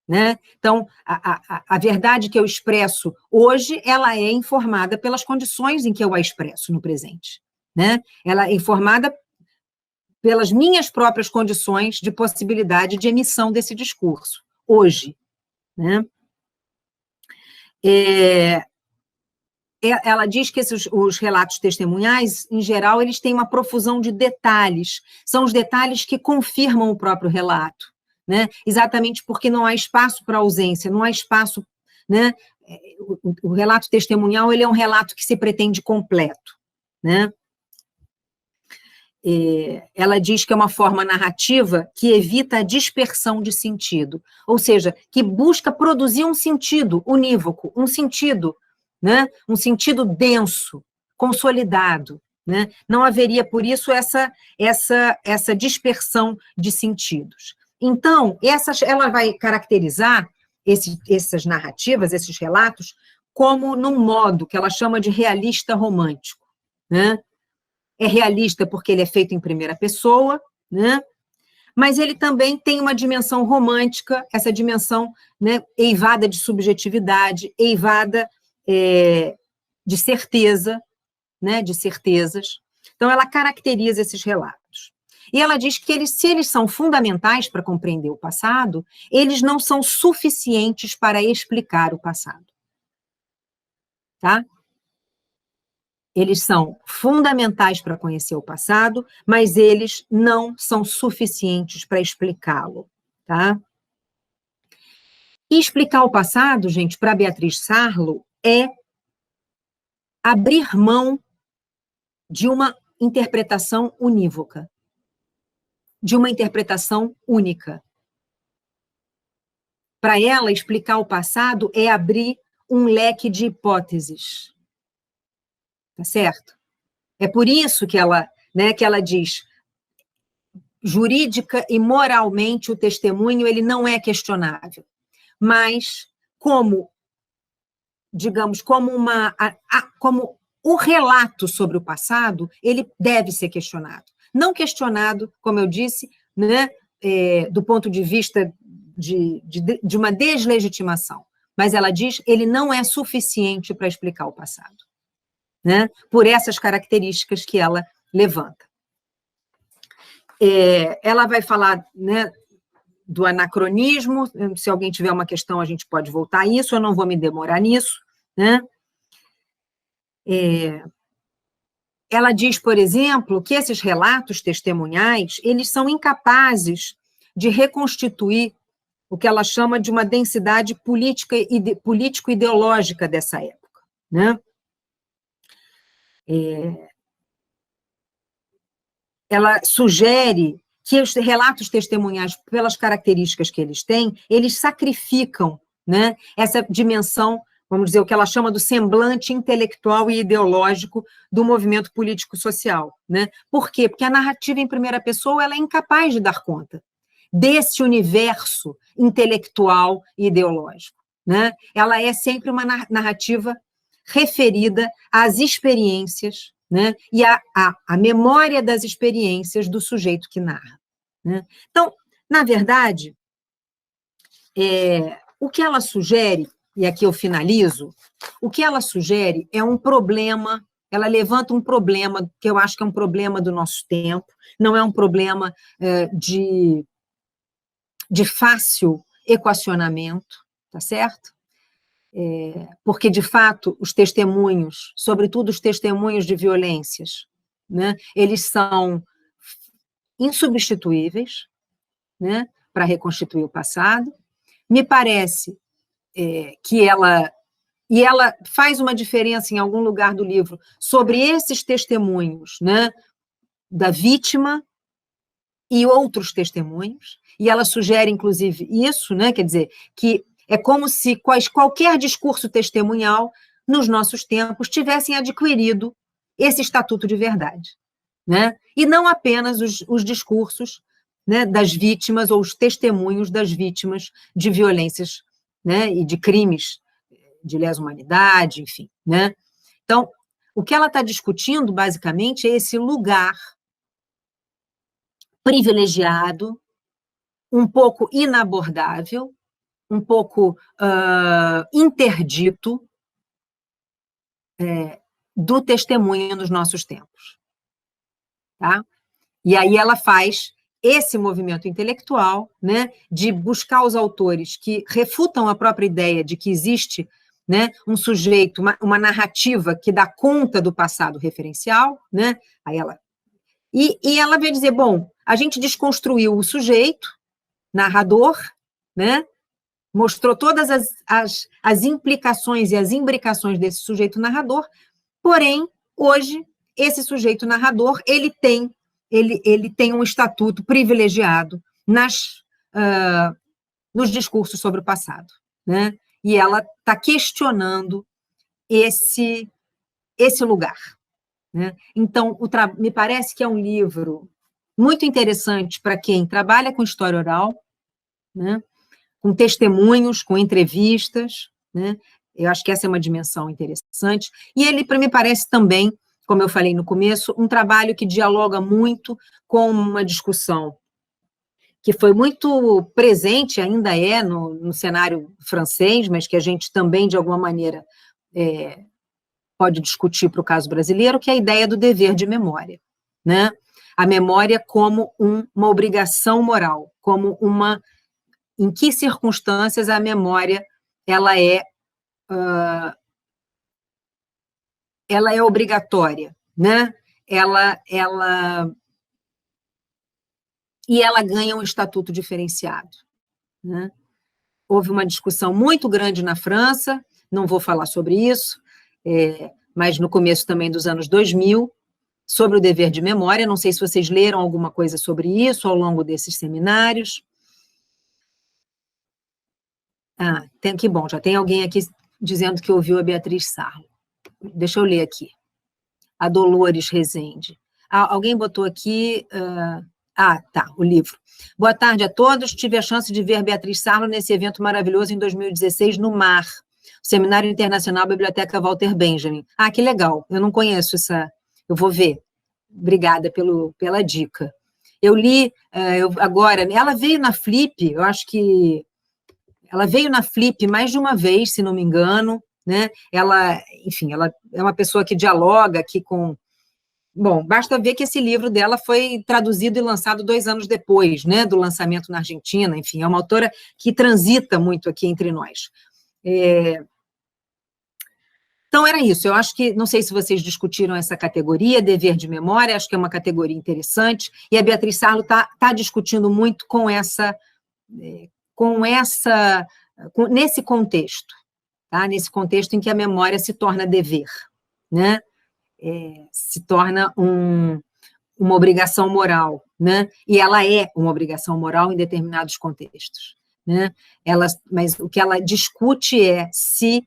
né? Então, a verdade que eu expresso hoje, ela é informada pelas condições em que eu a expresso no presente, né? Ela é informada pelas minhas próprias condições de possibilidade de emissão desse discurso, hoje, né? Ela diz que os relatos testemunhais, em geral, eles têm uma profusão de detalhes, são os detalhes que confirmam o próprio relato, né? Exatamente porque não há espaço para ausência, não há espaço, né? O relato testemunhal, ele é um relato que se pretende completo, né? Ela diz que é uma forma narrativa que evita a dispersão de sentido, ou seja, que busca produzir um sentido unívoco, um sentido, né? Um sentido denso, consolidado, né? Não haveria, por isso, essa dispersão de sentidos. Então, ela vai caracterizar essas narrativas, esses relatos, como num modo que ela chama de realista romântico, né? É realista porque ele é feito em primeira pessoa, né? Mas ele também tem uma dimensão romântica, essa dimensão, né, eivada de subjetividade, eivada de certeza, né, de certezas. Então, ela caracteriza esses relatos. E ela diz que se eles são fundamentais para compreender o passado, eles não são suficientes para explicar o passado. Tá? Eles são fundamentais para conhecer o passado, mas eles não são suficientes para explicá-lo, tá? E explicar o passado, gente, para Beatriz Sarlo, é abrir mão de uma interpretação unívoca, de uma interpretação única. Para ela, explicar o passado é abrir um leque de hipóteses. Tá certo? É por isso que ela diz, jurídica e moralmente o testemunho ele não é questionável, mas como, digamos, como o relato sobre o passado, ele deve ser questionado. Não questionado, como eu disse, né, do ponto de vista de uma deslegitimação, mas ela diz que ele não é suficiente para explicar o passado, né? Por essas características que ela levanta. Ela vai falar, né, do anacronismo. Se alguém tiver uma questão, a gente pode voltar a isso, eu não vou me demorar nisso, né? Ela diz, por exemplo, que esses relatos testemunhais, eles são incapazes de reconstituir o que ela chama de uma densidade político-ideológica dessa época, né? Ela sugere que os relatos testemunhais, pelas características que eles têm, eles sacrificam, né, essa dimensão, vamos dizer, o que ela chama do semblante intelectual e ideológico do movimento político-social, né? Por quê? Porque a narrativa em primeira pessoa ela é incapaz de dar conta desse universo intelectual e ideológico, né? Ela é sempre uma narrativa referida às experiências, né, e a memória das experiências do sujeito que narra, né? Então, na verdade, o que ela sugere, e aqui eu finalizo, o que ela sugere é um problema, ela levanta um problema, que eu acho que é um problema do nosso tempo, não é um problema de fácil equacionamento, tá certo? Porque, de fato, os testemunhos, sobretudo os testemunhos de violências, né, eles são insubstituíveis, né, para reconstituir o passado. Me parece que ela faz uma diferença em algum lugar do livro sobre esses testemunhos, né, da vítima e outros testemunhos, e ela sugere, inclusive, isso, né, quer dizer, que é como se qualquer discurso testemunhal, nos nossos tempos, tivessem adquirido esse estatuto de verdade, né? E não apenas os discursos, né, das vítimas ou os testemunhos das vítimas de violências, né, e de crimes de lesa humanidade, enfim, né? Então, o que ela está discutindo, basicamente, é esse lugar privilegiado, um pouco inabordável, um pouco interdito do testemunho nos nossos tempos. Tá? E aí ela faz esse movimento intelectual, né, de buscar os autores que refutam a própria ideia de que existe, né, um sujeito, uma narrativa que dá conta do passado referencial, né? Aí ela vai dizer, bom, a gente desconstruiu o sujeito, narrador, né? Mostrou todas as implicações e as imbricações desse sujeito narrador, porém, hoje, esse sujeito narrador, ele tem um estatuto privilegiado nos discursos sobre o passado, né? E ela está questionando esse lugar, né? Então, me parece que é um livro muito interessante para quem trabalha com história oral, né? Com testemunhos, com entrevistas, né? Eu acho que essa é uma dimensão interessante. E ele, para mim, parece também, como eu falei no começo, um trabalho que dialoga muito com uma discussão que foi muito presente, ainda é, no cenário francês, mas que a gente também, de alguma maneira, pode discutir para o caso brasileiro, que é a ideia do dever de memória, né? A memória como uma obrigação moral, como em que circunstâncias a memória ela é obrigatória, né? E ela ganha um estatuto diferenciado, né? Houve uma discussão muito grande na França, não vou falar sobre isso, mas no começo também dos anos 2000, sobre o dever de memória. Não sei se vocês leram alguma coisa sobre isso ao longo desses seminários. Que bom, já tem alguém aqui dizendo que ouviu a Beatriz Sarlo. Deixa eu ler aqui. A Dolores Rezende. Alguém botou aqui... tá, o livro. Boa tarde a todos. Tive a chance de ver Beatriz Sarlo nesse evento maravilhoso em 2016 no MAR, Seminário Internacional Biblioteca Walter Benjamin. Que legal. Eu não conheço essa... Eu vou ver. Obrigada pela dica. Eu li agora, ela veio na Flip, eu acho que ela veio na Flip mais de uma vez, se não me engano, né? Ela, enfim, ela é uma pessoa que dialoga aqui com... Bom, basta ver que esse livro dela foi traduzido e lançado 2 anos depois, né, do lançamento na Argentina, enfim, é uma autora que transita muito aqui entre nós. Então, era isso. Eu acho que, não sei se vocês discutiram essa categoria, dever de memória, acho que é uma categoria interessante, e a Beatriz Sarlo está discutindo muito nesse contexto, tá? Nesse contexto em que a memória se torna dever, né? Se torna uma obrigação moral, né? E ela é uma obrigação moral em determinados contextos, né? Mas o que ela discute é se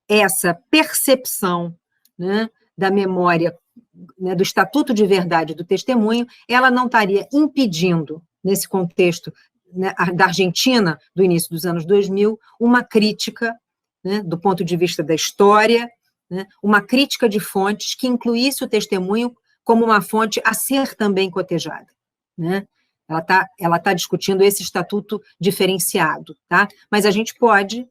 essa percepção, né, da memória, né, do estatuto de verdade do testemunho, ela não estaria impedindo, nesse contexto, né, da Argentina, do início dos anos 2000, uma crítica, né, do ponto de vista da história, né, uma crítica de fontes que incluísse o testemunho como uma fonte a ser também cotejada, né? Ela tá discutindo esse estatuto diferenciado, tá? Mas a gente pode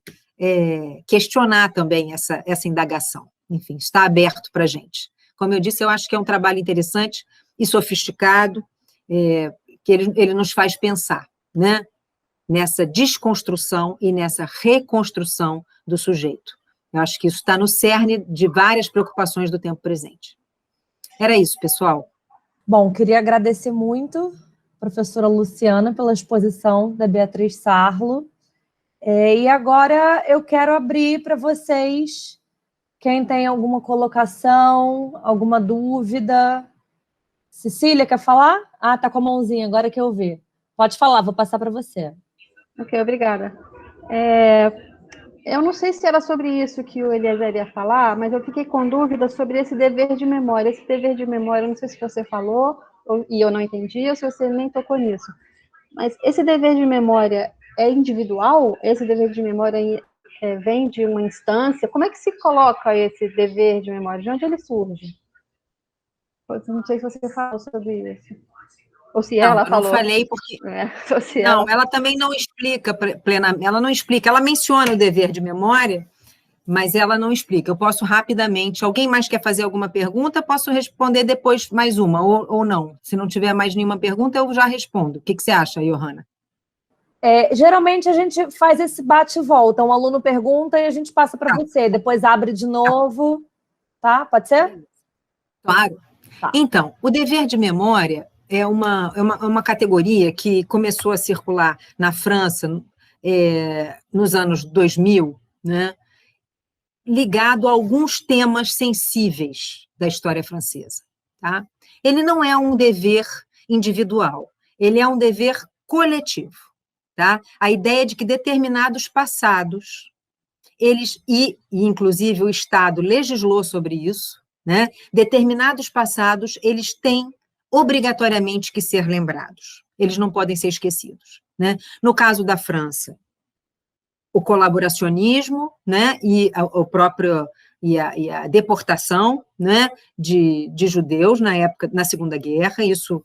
questionar também essa indagação. Enfim, está aberto para a gente. Como eu disse, eu acho que é um trabalho interessante e sofisticado, que ele nos faz pensar, né? Nessa desconstrução e nessa reconstrução do sujeito. Eu acho que isso está no cerne de várias preocupações do tempo presente. Era isso, pessoal. Bom, queria agradecer muito a professora Luciana pela exposição da Beatriz Sarlo. E agora eu quero abrir para vocês, quem tem alguma colocação, alguma dúvida. Cecília, quer falar? Ah, tá com a mãozinha, agora que eu vi. Pode falar, vou passar para você. Ok, obrigada. Eu não sei se era sobre isso que o Eliezer ia falar, mas eu fiquei com dúvida sobre esse dever de memória. Esse dever de memória, não sei se você falou e eu não entendi, ou se você nem tocou nisso. Mas esse dever de memória é individual? Esse dever de memória vem de uma instância? Como é que se coloca esse dever de memória? De onde ele surge? Não sei se você falou sobre isso. Ou se ela falou. Não falei porque... ela também não explica plenamente, ela não explica, ela menciona o dever de memória, mas ela não explica. Eu posso rapidamente... Alguém mais quer fazer alguma pergunta? Posso responder depois mais uma, ou não. Se não tiver mais nenhuma pergunta, eu já respondo. O que você acha, Johanna? Geralmente a gente faz esse bate e volta. Um aluno pergunta e a gente passa para você. Depois abre de novo. Tá? Pode ser? Claro. Tá. Então, o dever de memória é uma categoria que começou a circular na França nos anos 2000, né, ligado a alguns temas sensíveis da história francesa. Tá? Ele não é um dever individual, ele é um dever coletivo. Tá? A ideia de que determinados passados, inclusive o Estado legislou sobre isso, né? Determinados passados, eles têm obrigatoriamente que ser lembrados, eles não podem ser esquecidos, né? No caso da França, o colaboracionismo, né? E a deportação, né? de judeus na época, na Segunda Guerra, isso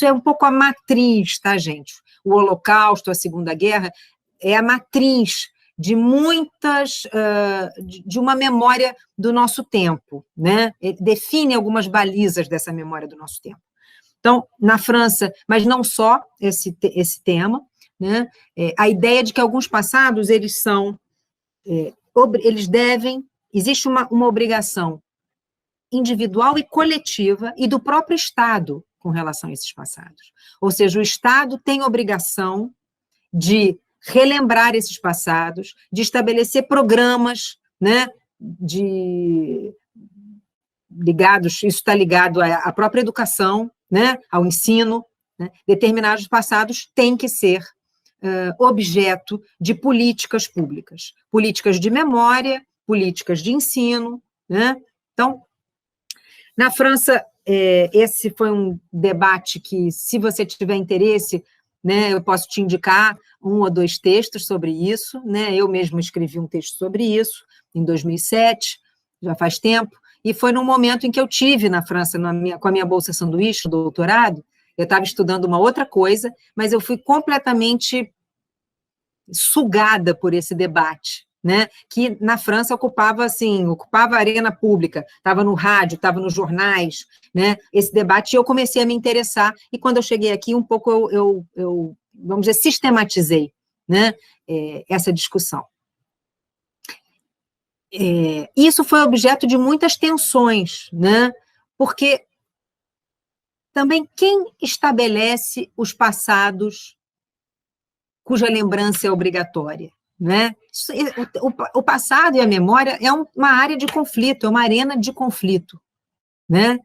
é um pouco a matriz, tá, gente? O Holocausto, a Segunda Guerra, é a matriz de de uma memória do nosso tempo, né? Define algumas balizas dessa memória do nosso tempo. Então, na França, mas não só esse tema, né? A ideia de que alguns passados, eles devem, existe uma obrigação individual e coletiva e do próprio Estado com relação a esses passados. Ou seja, o Estado tem obrigação de relembrar esses passados, de estabelecer programas, né, isso está ligado à própria educação, né, ao ensino, né, determinados passados têm que ser objeto de políticas públicas, políticas de memória, políticas de ensino, né? Então, na França, esse foi um debate que, se você tiver interesse, né, eu posso te indicar 1 ou 2 textos sobre isso, né? Eu mesmo escrevi um texto sobre isso em 2007, já faz tempo, e foi num momento em que eu tive na França, com a minha bolsa sanduíche, doutorado, eu estava estudando uma outra coisa, mas eu fui completamente sugada por esse debate, né? Que na França ocupava a arena pública, estava no rádio, estava nos jornais, né? Esse debate, e eu comecei a me interessar, e quando eu cheguei aqui, um pouco eu vamos dizer, sistematizei, né? Essa discussão. Isso foi objeto de muitas tensões, né? Porque também quem estabelece os passados cuja lembrança é obrigatória, né? O passado e a memória é uma área de conflito, é uma arena de conflito, né?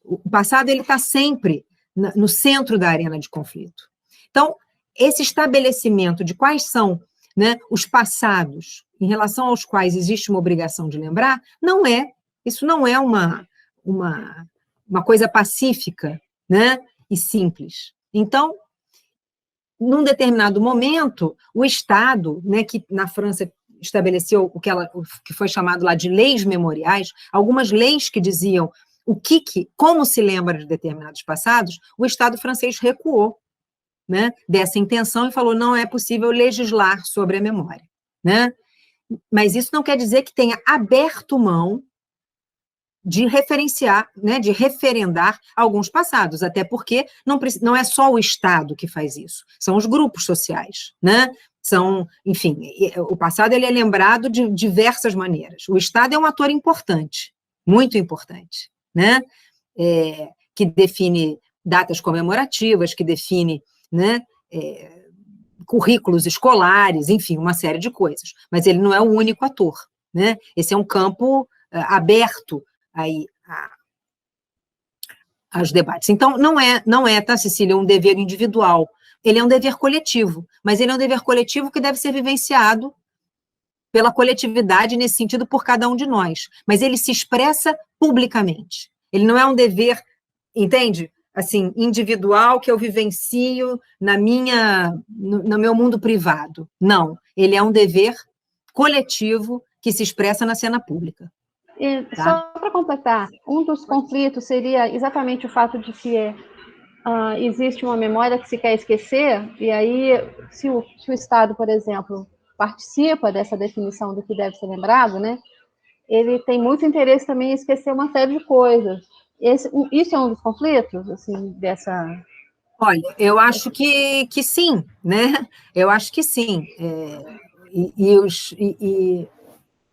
O passado ele está sempre no centro da arena de conflito. Então, esse estabelecimento de quais são, né, os passados em relação aos quais existe uma obrigação de lembrar, isso não é uma coisa pacífica, né, e simples. Então, num determinado momento, o Estado, né, que na França estabeleceu o que foi chamado lá de leis memoriais, algumas leis que diziam como se lembra de determinados passados, o Estado francês recuou, né, dessa intenção e falou, não é possível legislar sobre a memória, né? Mas isso não quer dizer que tenha aberto mão de referenciar, né, de referendar alguns passados, até porque não é só o Estado que faz isso, são os grupos sociais, né? Enfim, o passado ele é lembrado de diversas maneiras. O Estado é um ator importante, muito importante, né? Que define datas comemorativas, que define, né, currículos escolares, enfim, uma série de coisas. Mas ele não é o único ator, né? Esse é um campo aberto aí aos debates. Então, não é, tá, Cecília, um dever individual. Ele é um dever coletivo, mas ele é um dever coletivo que deve ser vivenciado pela coletividade, nesse sentido, por cada um de nós. Mas ele se expressa publicamente. Ele não é um dever, entende? Assim, individual, que eu vivencio no meu mundo privado. Não, ele é um dever coletivo que se expressa na cena pública. Tá? Só para completar, um dos conflitos seria exatamente o fato de que existe uma memória que se quer esquecer, e aí, se o Estado, por exemplo, participa dessa definição do que deve ser lembrado, né, ele tem muito interesse também em esquecer uma série de coisas. Isso é um dos conflitos, assim, dessa... Olha, eu acho que sim, né? Eu acho que sim.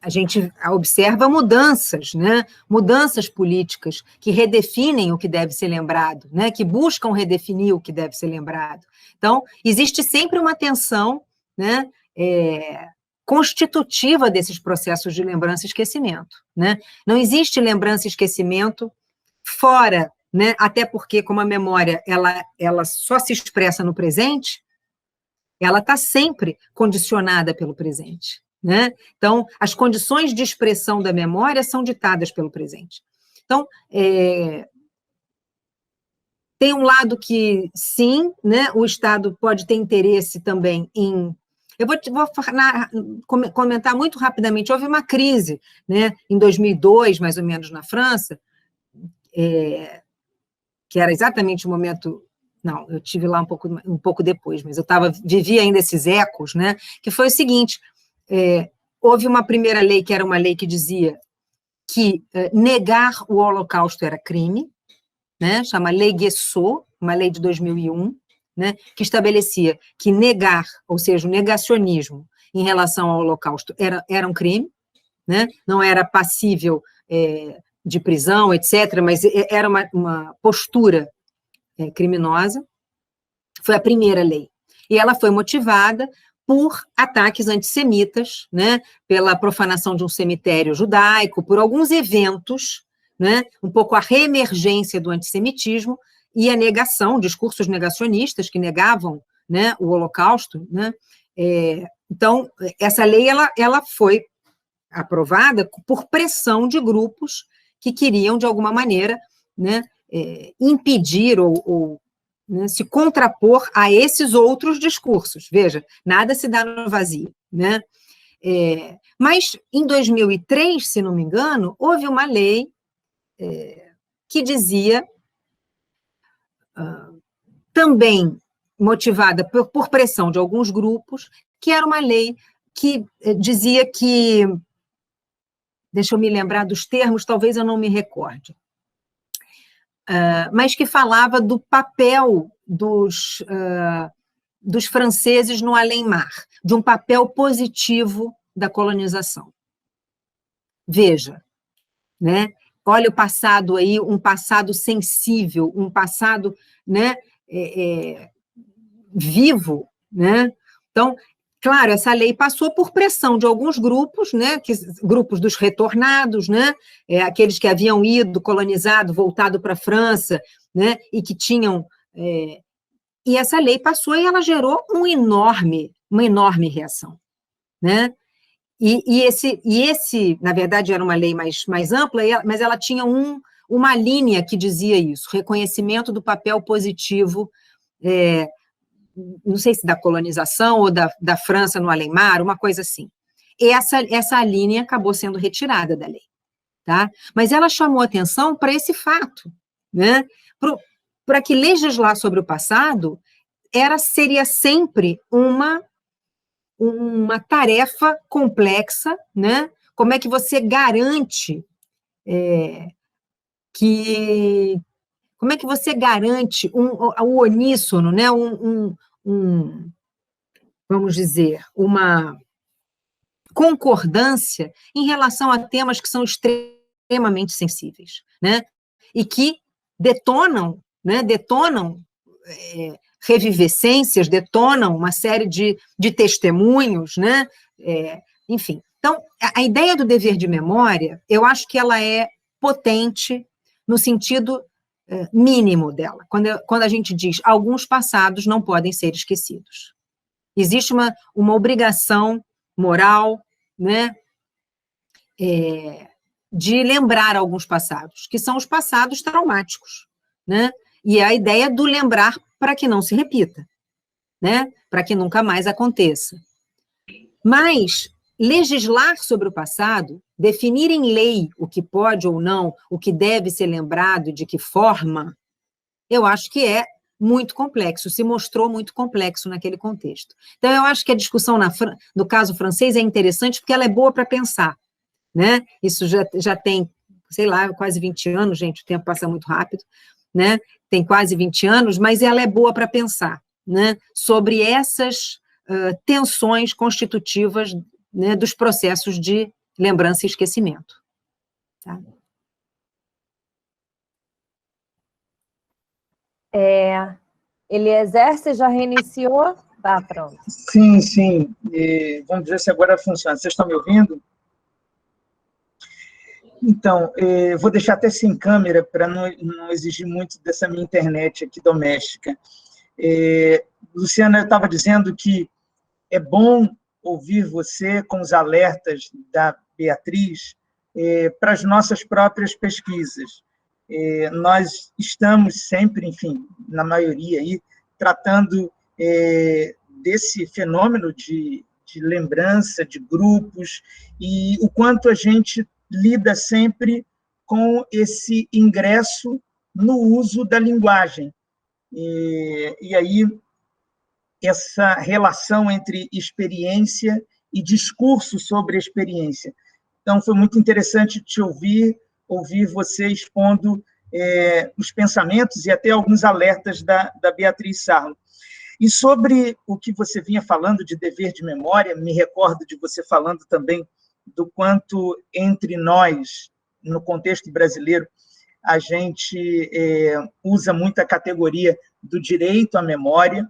A gente observa mudanças, né? Mudanças políticas que redefinem o que deve ser lembrado, né? Que buscam redefinir o que deve ser lembrado. Então, existe sempre uma tensão, né, constitutiva desses processos de lembrança e esquecimento, né? Não existe lembrança e esquecimento fora, né? Até porque, como a memória ela só se expressa no presente, ela está sempre condicionada pelo presente, né? Então, as condições de expressão da memória são ditadas pelo presente. Então, tem um lado que, sim, né, o Estado pode ter interesse também em... Eu vou comentar muito rapidamente. Houve uma crise, né, em 2002, mais ou menos, na França, que era exatamente o momento... Não, eu tive lá um pouco depois, mas eu vivia ainda esses ecos, né, que foi o seguinte, houve uma primeira lei, que era uma lei que dizia que negar o Holocausto era crime, né, chama Lei Guessot, uma lei de 2001, né, que estabelecia que negar, ou seja, o negacionismo em relação ao Holocausto era um crime, né, não era passível de prisão, etc., mas era uma postura criminosa. Foi a primeira lei. E ela foi motivada por ataques antissemitas, né, pela profanação de um cemitério judaico, por alguns eventos, né, um pouco a reemergência do antissemitismo e a negação, discursos negacionistas que negavam, né, o Holocausto, né. Então, essa lei ela foi aprovada por pressão de grupos que queriam, de alguma maneira, né, impedir ou né, se contrapor a esses outros discursos. Veja, nada se dá no vazio, né? Mas, em 2003, se não me engano, houve uma lei que dizia também motivada por pressão de alguns grupos, que era uma lei que dizia que, deixa eu me lembrar dos termos, talvez eu não me recorde, mas que falava do papel dos franceses no além-mar, de um papel positivo da colonização. Veja, né? Olha o passado aí, um passado sensível, um passado, né, vivo, né? Então, claro, essa lei passou por pressão de alguns grupos, né, grupos dos retornados, né, aqueles que haviam ido, colonizado, voltado para a França, né, e que tinham... e essa lei passou e ela gerou uma enorme reação, né? E esse, na verdade, era uma lei mais ampla, mas ela tinha uma linha que dizia isso, reconhecimento do papel positivo, não sei se da colonização ou da França no além-mar, uma coisa assim. Essa linha acabou sendo retirada da lei, tá? Mas ela chamou atenção para esse fato, né? Para que legislar sobre o passado seria sempre uma tarefa complexa, né? Como é que você garante como é que você garante o uníssono, né? Vamos dizer, uma concordância em relação a temas que são extremamente sensíveis, né? E que detonam, né? Revivescências, detonam uma série de testemunhos, né? Enfim, então, a ideia do dever de memória, eu acho que ela é potente no sentido mínimo dela, quando a gente diz alguns passados não podem ser esquecidos. Existe uma obrigação moral, né? De lembrar alguns passados, que são os passados traumáticos, né? E é a ideia do lembrar para que não se repita, né? Para que nunca mais aconteça. Mas legislar sobre o passado, definir em lei o que pode ou não, o que deve ser lembrado, de que forma, eu acho que é muito complexo, se mostrou muito complexo naquele contexto. Então, eu acho que a discussão no caso francês é interessante porque ela é boa para pensar, né? Isso já tem, sei lá, quase 20 anos, gente, o tempo passa muito rápido, né? Tem quase 20 anos, mas ela é boa para pensar, né? Sobre essas tensões constitutivas, né, dos processos de lembrança e esquecimento. Tá? Eliezer, você já reiniciou? Tá, pronto. Sim, sim. Vamos ver se agora funciona. Vocês estão me ouvindo? Então, vou deixar até sem câmera para não exigir muito dessa minha internet aqui doméstica. Luciana, eu estava dizendo que é bom ouvir você com os alertas da Beatriz para as nossas próprias pesquisas. Nós estamos sempre, enfim, na maioria aí, tratando desse fenômeno de lembrança, de grupos, e o quanto a gente lida sempre com esse ingresso no uso da linguagem. E aí, essa relação entre experiência e discurso sobre a experiência. Então, foi muito interessante te ouvir você expondo os pensamentos e até alguns alertas da Beatriz Sarlo. E sobre o que você vinha falando de dever de memória, me recordo de você falando também do quanto entre nós, no contexto brasileiro, a gente usa muito a categoria do direito à memória,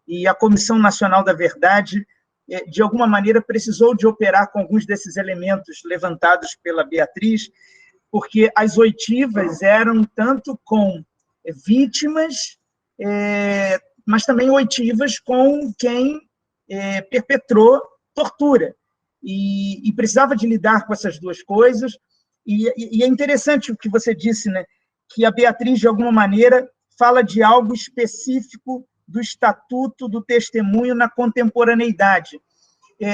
e a Comissão Nacional da Verdade, de alguma maneira, precisou de operar com alguns desses elementos levantados pela Beatriz, porque as oitivas eram tanto com vítimas, mas também oitivas com quem perpetrou tortura. E precisava de lidar com essas duas coisas. E é interessante o que você disse, né? Que a Beatriz, de alguma maneira, fala de algo específico do Estatuto do Testemunho na contemporaneidade.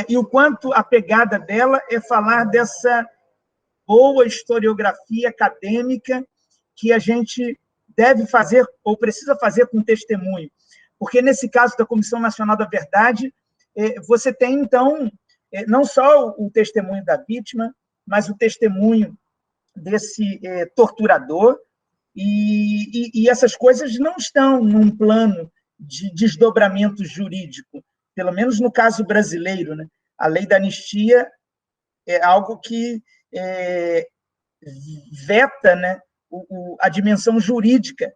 E o quanto a pegada dela é falar dessa boa historiografia acadêmica que a gente deve fazer ou precisa fazer com testemunho? Porque, nesse caso da Comissão Nacional da Verdade, você tem, então, não só o testemunho da vítima, mas o testemunho desse torturador, e essas coisas não estão num plano de desdobramento jurídico, pelo menos no caso brasileiro, né? A lei da anistia é algo que veta, né, a dimensão jurídica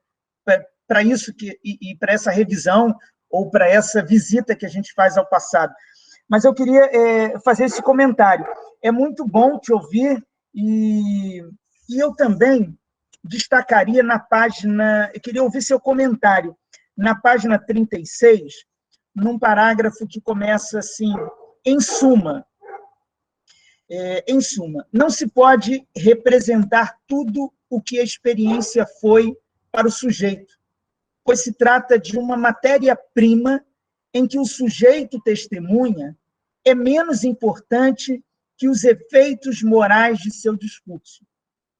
para isso e para essa revisão ou para essa visita que a gente faz ao passado. Mas eu queria fazer esse comentário. É muito bom te ouvir e eu também destacaria na página... Eu queria ouvir seu comentário. Na página 36, num parágrafo que começa assim, em suma, não se pode representar tudo o que a experiência foi para o sujeito, pois se trata de uma matéria-prima em que o sujeito testemunha é menos importante que os efeitos morais de seu discurso.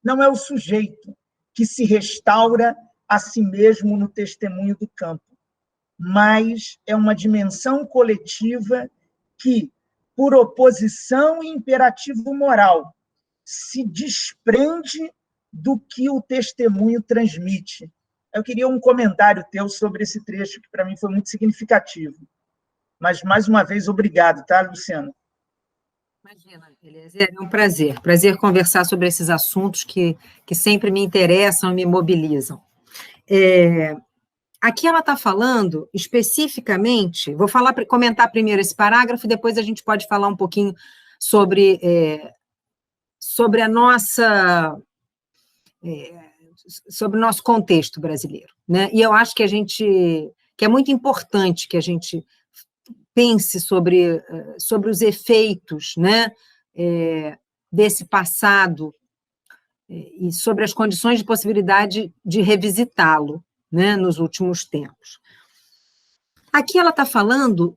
Não é o sujeito que se restaura a si mesmo no testemunho do campo, mas é uma dimensão coletiva que, por oposição e imperativo moral, se desprende do que o testemunho transmite. Eu queria um comentário teu sobre esse trecho, que para mim foi muito significativo. Mas, mais uma vez, obrigado, tá, Luciana? Imagina, Eliezer, é um prazer conversar sobre esses assuntos que sempre me interessam e me mobilizam. Aqui ela está falando especificamente, vou comentar primeiro esse parágrafo, depois a gente pode falar um pouquinho sobre a nossa... sobre o nosso contexto brasileiro, né? E eu acho que é muito importante que a gente pense sobre os efeitos, né, desse passado e sobre as condições de possibilidade de revisitá-lo, né, nos últimos tempos. Aqui ela está falando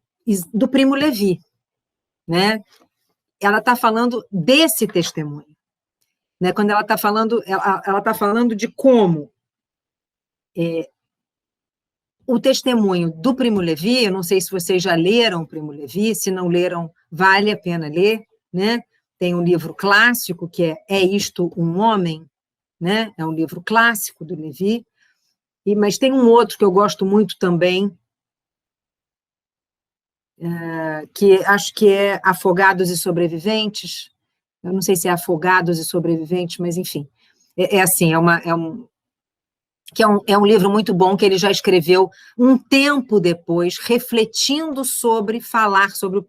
do Primo Levi, né? Ela está falando desse testemunho, né? Quando ela está falando de como o testemunho do Primo Levi, eu não sei se vocês já leram o Primo Levi, se não leram, vale a pena ler, né? Tem um livro clássico que É Isto um Homem, né? É um livro clássico do Levi, mas tem um outro que eu gosto muito também, que acho que é Afogados e Sobreviventes. Eu não sei se é Afogados e Sobreviventes, mas, enfim, é um livro muito bom que ele já escreveu um tempo depois, refletindo sobre falar sobre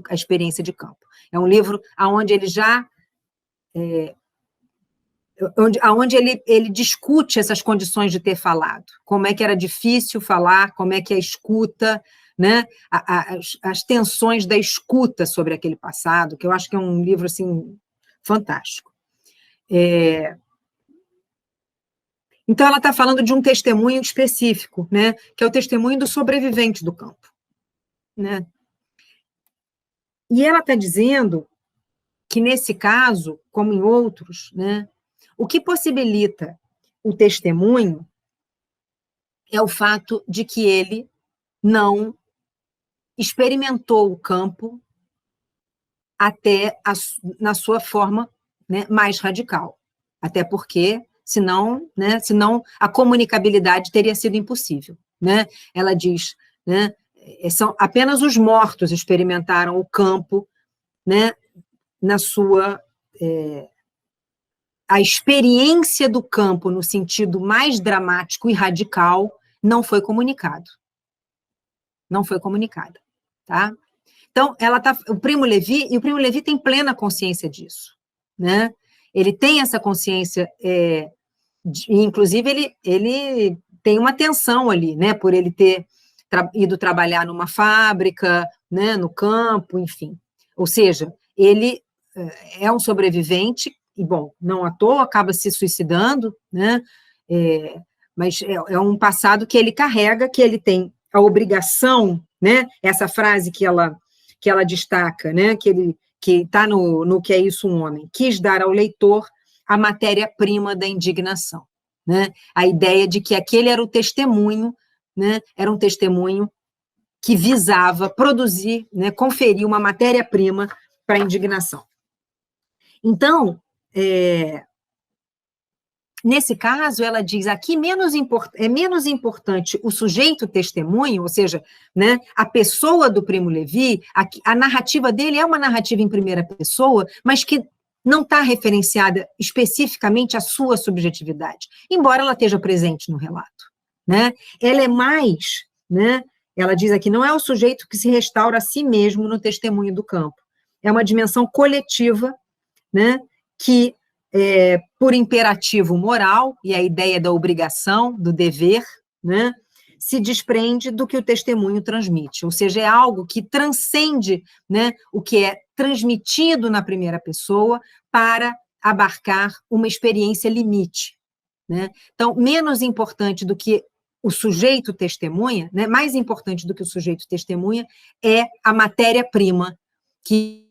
a experiência de campo. É um livro onde ele já... onde ele discute essas condições de ter falado, como é que era difícil falar, como é que a escuta, né, as tensões da escuta sobre aquele passado, que eu acho que é um livro assim, fantástico. Então, ela está falando de um testemunho específico, né, que é o testemunho do sobrevivente do campo, né? E ela está dizendo que, nesse caso, como em outros, né, o que possibilita o testemunho é o fato de que ele não experimentou o campo até na sua forma, né, mais radical. Até porque, senão a comunicabilidade teria sido impossível, né? Ela diz, né, são apenas os mortos experimentaram o campo, né, na sua... a experiência do campo, no sentido mais dramático e radical, não foi comunicado. Não foi comunicada, tá? Então, o Primo Levi tem plena consciência disso, né? Ele tem essa consciência, inclusive ele tem uma tensão ali, né? Por ele ter ido trabalhar numa fábrica, né? No campo, enfim. Ou seja, ele é um sobrevivente, e, bom, não à toa, acaba se suicidando, né? Mas é um passado que ele carrega, que ele tem a obrigação, né? Essa frase que ela destaca, né? Que está no Que é Isso um Homem, quis dar ao leitor a matéria-prima da indignação, né? A ideia de que aquele era o testemunho, né? Era um testemunho que visava produzir, né? Conferir uma matéria-prima para a indignação. Então, nesse caso, ela diz aqui é menos importante o sujeito testemunho, ou seja, né, a pessoa do Primo Levi, a narrativa dele é uma narrativa em primeira pessoa, mas que não está referenciada especificamente à sua subjetividade, embora ela esteja presente no relato, né? Ela é mais, né, ela diz aqui, não é o sujeito que se restaura a si mesmo no testemunho do campo, é uma dimensão coletiva, né, que por imperativo moral, e a ideia da obrigação, do dever, né, se desprende do que o testemunho transmite, ou seja, é algo que transcende, né, o que é transmitido na primeira pessoa para abarcar uma experiência limite, né? Então, menos importante do que o sujeito testemunha, né, mais importante do que o sujeito testemunha é a matéria-prima que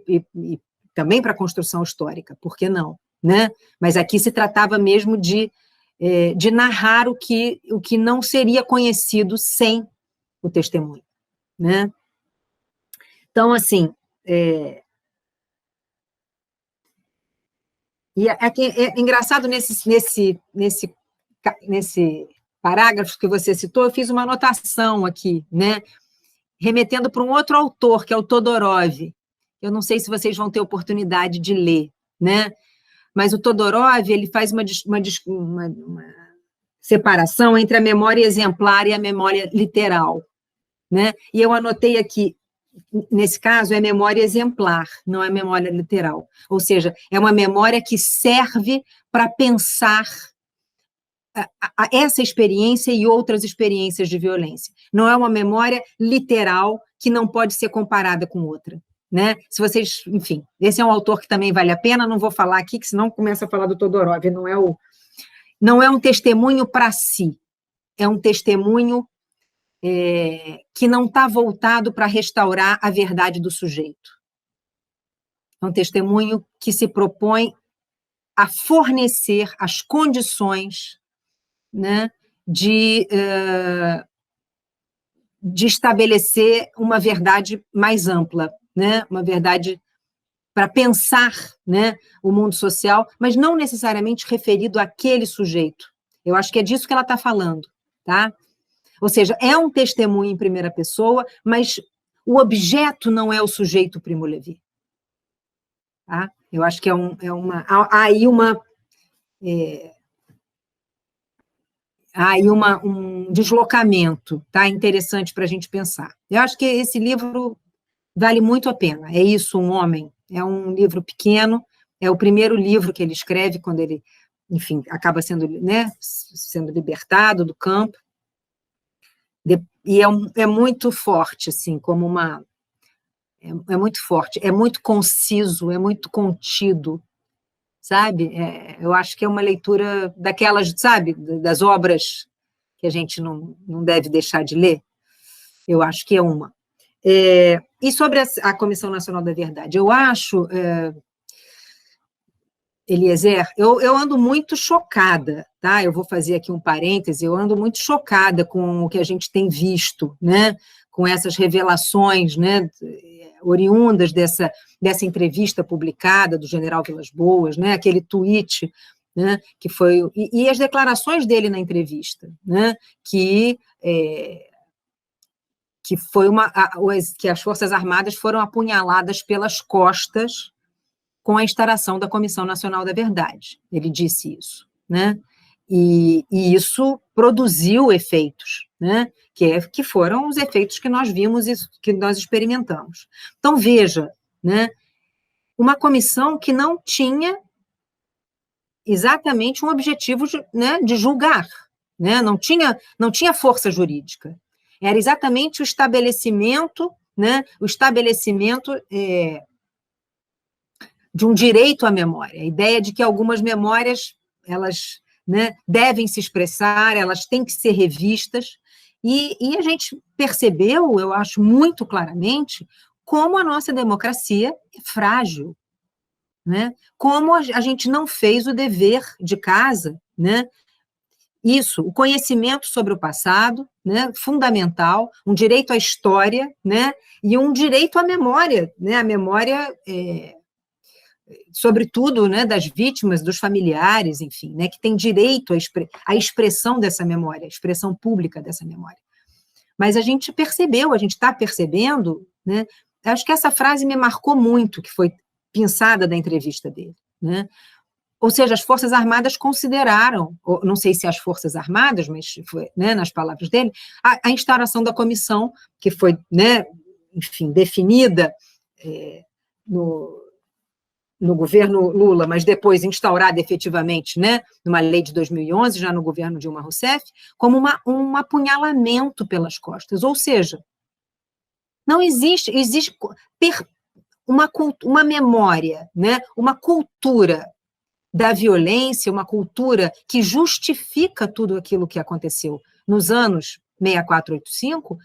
e também para a construção histórica, por que não? Né? Mas aqui se tratava mesmo de narrar o que não seria conhecido sem o testemunho. Né? Então, assim, e é engraçado nesse parágrafo que você citou, eu fiz uma anotação aqui, né? Remetendo para um outro autor, que é o Todorov. Eu não sei se vocês vão ter oportunidade de ler, né? Mas o Todorov, ele faz uma separação entre a memória exemplar e a memória literal, né? E eu anotei aqui, nesse caso, é memória exemplar, não é memória literal. Ou seja, é uma memória que serve para pensar essa experiência e outras experiências de violência. Não é uma memória literal que não pode ser comparada com outra. Né? Se vocês, enfim, esse é um autor que também vale a pena, não vou falar aqui, que senão começa a falar do Todorov, não é um testemunho para si, é um testemunho que não está voltado para restaurar a verdade do sujeito. É um testemunho que se propõe a fornecer as condições, né, de estabelecer uma verdade mais ampla, né, uma verdade para pensar, né, o mundo social, mas não necessariamente referido àquele sujeito. Eu acho que é disso que ela está falando, tá? Ou seja, é um testemunho em primeira pessoa, mas o objeto não é o sujeito Primo Levi. Tá? Eu acho que há aí um deslocamento, tá? Interessante para a gente pensar. Eu acho que esse livro vale muito a pena. É isso, Um Homem. É um livro pequeno, é o primeiro livro que ele escreve quando ele, enfim, acaba sendo, né, sendo libertado do campo. E é muito forte, assim, como uma... É muito forte, é muito conciso, é muito contido, sabe? Eu acho que é uma leitura daquelas, sabe, das obras que a gente não deve deixar de ler. Eu acho que é uma. E sobre a Comissão Nacional da Verdade, eu acho, Eliezer, eu ando muito chocada, tá? Eu vou fazer aqui um parêntese, eu ando muito chocada com o que a gente tem visto, né? Com essas revelações, né, oriundas dessa entrevista publicada do general Vilas Boas, né, aquele tweet, né, que foi... E as declarações dele na entrevista, né, que foi que as Forças Armadas foram apunhaladas pelas costas com a instauração da Comissão Nacional da Verdade. Ele disse isso, né? E isso produziu efeitos, né? Que foram os efeitos que nós vimos e que nós experimentamos. Então, veja, né? Uma comissão que não tinha exatamente um objetivo né, de julgar, né? Não tinha força jurídica. Era exatamente o estabelecimento, né? O estabelecimento de um direito à memória, a ideia de que algumas memórias, elas, né, devem se expressar, elas têm que ser revistas, e a gente percebeu, eu acho muito claramente, como a nossa democracia é frágil, né? Como a gente não fez o dever de casa, né? Isso, o conhecimento sobre o passado, né? Fundamental, um direito à história, né? E um direito à memória, né? A memória, sobretudo, né? Das vítimas, dos familiares, enfim, né? Que tem direito à expressão dessa memória, à expressão pública dessa memória. Mas a gente percebeu, a gente está percebendo, né? Acho que essa frase me marcou muito, que foi pensada da entrevista dele, né? Ou seja, as Forças Armadas consideraram, não sei se as Forças Armadas, mas foi, né, nas palavras dele, a instauração da comissão, que foi, né, enfim, definida no governo Lula, mas depois instaurada efetivamente, né, numa lei de 2011, já no governo Dilma Rousseff, como um apunhalamento pelas costas. Ou seja, não existe uma memória, né, uma cultura da violência, uma cultura que justifica tudo aquilo que aconteceu nos anos 64, 85,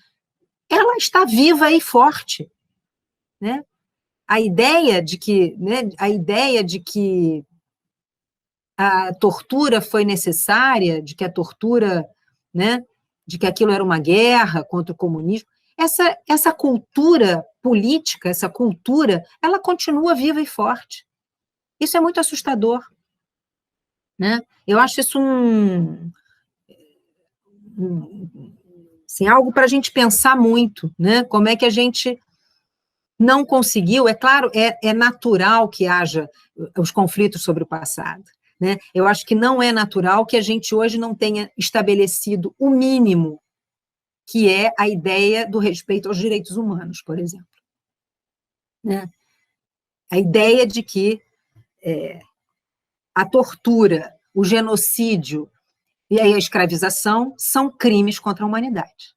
ela está viva e forte, né? A ideia de que a tortura foi necessária, de que a tortura, né, de que aquilo era uma guerra contra o comunismo, essa cultura política, essa cultura, ela continua viva e forte. Isso é muito assustador, né? Eu acho isso assim, algo para a gente pensar muito, né? Como é que a gente não conseguiu, é claro, é natural que haja os conflitos sobre o passado, né? Eu acho que não é natural que a gente hoje não tenha estabelecido o mínimo, que é a ideia do respeito aos direitos humanos, por exemplo, né? A ideia de que a tortura, o genocídio e a escravização são crimes contra a humanidade,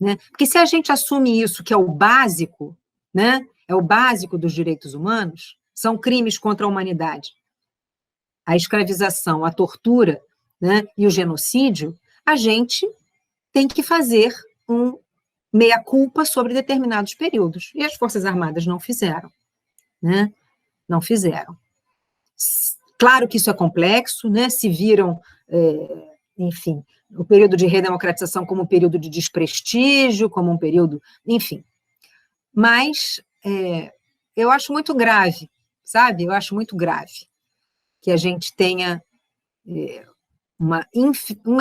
né? Porque se a gente assume isso, que é o básico, né? É o básico dos direitos humanos, são crimes contra a humanidade. A escravização, a tortura, né, e o genocídio, a gente tem que fazer um meia-culpa sobre determinados períodos. E as Forças Armadas não fizeram, né? Não fizeram. Claro que isso é complexo, né? Se viram, enfim, o período de redemocratização como um período de desprestígio, como um período, enfim. Mas eu acho muito grave, sabe? Eu acho muito grave que a gente tenha uma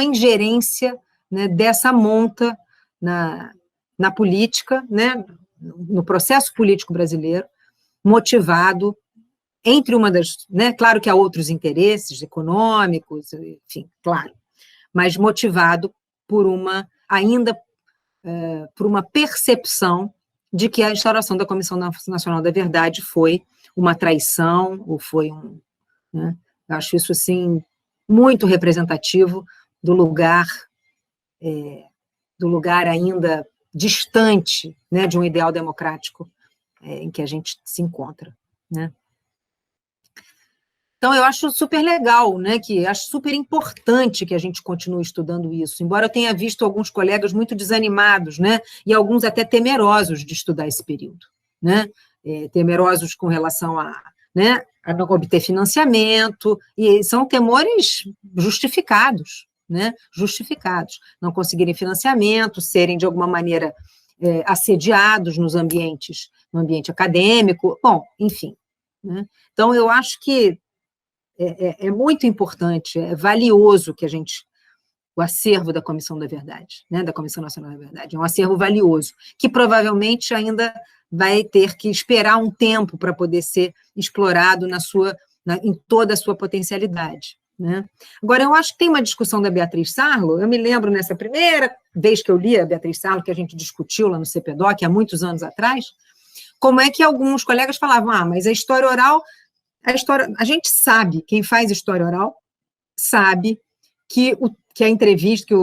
ingerência, né, dessa monta na política, né, no processo político brasileiro, motivado, entre uma das... Né, claro que há outros interesses econômicos, enfim, claro, mas motivado por por uma percepção de que a instauração da Comissão Nacional da Verdade foi uma traição, ou foi né, eu acho isso, assim, muito representativo do lugar ainda distante, né, de um ideal democrático em que a gente se encontra, né? Então, eu acho super legal, né, acho super importante que a gente continue estudando isso, embora eu tenha visto alguns colegas muito desanimados, né, e alguns até temerosos de estudar esse período, né, temerosos com relação né, a não obter financiamento, e são temores justificados, né, justificados, não conseguirem financiamento, serem, de alguma maneira, assediados no ambiente acadêmico, bom, enfim, né? Então, eu acho que é muito importante, é valioso que o acervo da Comissão da Verdade, né, da Comissão Nacional da Verdade, é um acervo valioso, que provavelmente ainda vai ter que esperar um tempo para poder ser explorado em toda a sua potencialidade, né? Agora, eu acho que tem uma discussão da Beatriz Sarlo, eu me lembro nessa primeira vez que eu li a Beatriz Sarlo, que a gente discutiu lá no CPDOC, há muitos anos atrás, como é que alguns colegas falavam, mas a história oral... A gente sabe, quem faz história oral, sabe que a entrevista,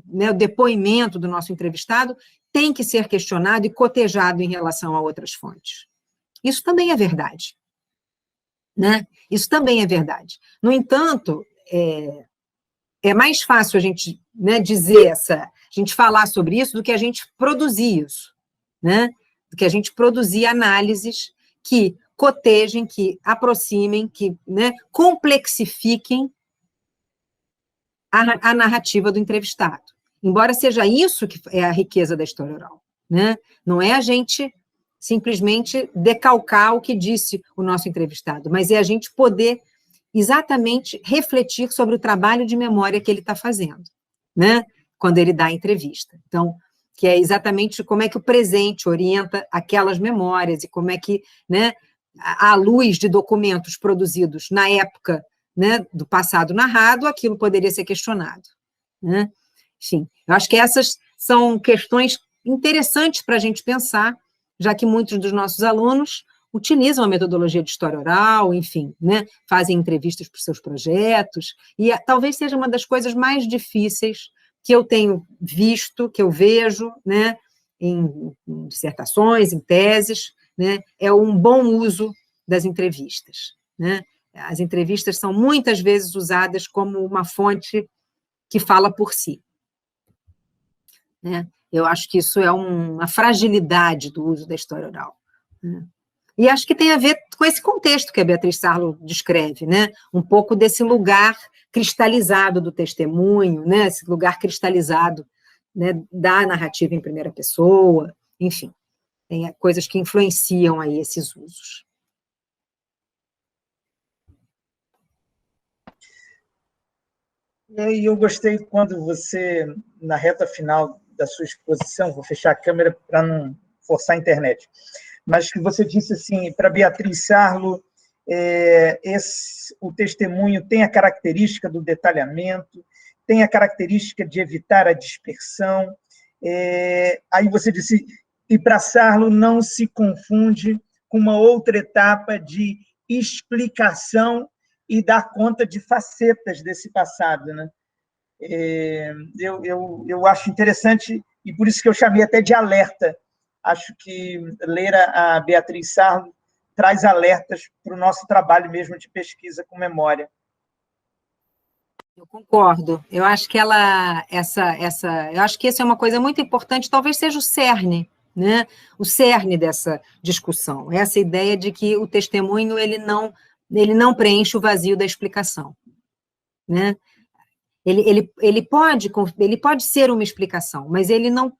né, o depoimento do nosso entrevistado tem que ser questionado e cotejado em relação a outras fontes. Isso também é verdade, né? Isso também é verdade. No entanto, é mais fácil a gente, né, a gente falar sobre isso do que a gente produzir isso, né? Do que a gente produzir análises que cotejem, que aproximem, que, né, complexifiquem a narrativa do entrevistado. Embora seja isso que é a riqueza da história oral, né? Não é a gente simplesmente decalcar o que disse o nosso entrevistado, mas é a gente poder exatamente refletir sobre o trabalho de memória que ele está fazendo, né? Quando ele dá a entrevista. Então, que é exatamente como é que o presente orienta aquelas memórias e como é que, né, à luz de documentos produzidos na época, né, do passado narrado, aquilo poderia ser questionado, né? Enfim, eu acho que essas são questões interessantes para a gente pensar, já que muitos dos nossos alunos utilizam a metodologia de história oral, enfim, né, fazem entrevistas para os seus projetos, e talvez seja uma das coisas mais difíceis que eu tenho visto, que eu vejo, né, em dissertações, em teses, né, é um bom uso das entrevistas, né? As entrevistas são muitas vezes usadas como uma fonte que fala por si, né? Eu acho que isso é uma fragilidade do uso da história oral, né? E acho que tem a ver com esse contexto que a Beatriz Sarlo descreve, né? Um pouco desse lugar cristalizado do testemunho, né? Esse lugar cristalizado, né, da narrativa em primeira pessoa, enfim, tem coisas que influenciam aí esses usos. E eu gostei quando você, na reta final da sua exposição, vou fechar a câmera para não forçar a internet, mas que você disse assim, para Beatriz Sarlo, o testemunho tem a característica do detalhamento, tem a característica de evitar a dispersão. Aí você disse, e para Sarlo não se confunde com uma outra etapa de explicação e dar conta de facetas desse passado, né? Eu acho interessante, e por isso que eu chamei até de alerta. Acho que ler a Beatriz Sarlo traz alertas para o nosso trabalho mesmo de pesquisa com memória. Eu concordo. Eu acho que eu acho que isso é uma coisa muito importante, talvez seja o cerne, né? O cerne dessa discussão, essa ideia de que o testemunho ele não preenche o vazio da explicação, né? Ele pode ser uma explicação, mas ele não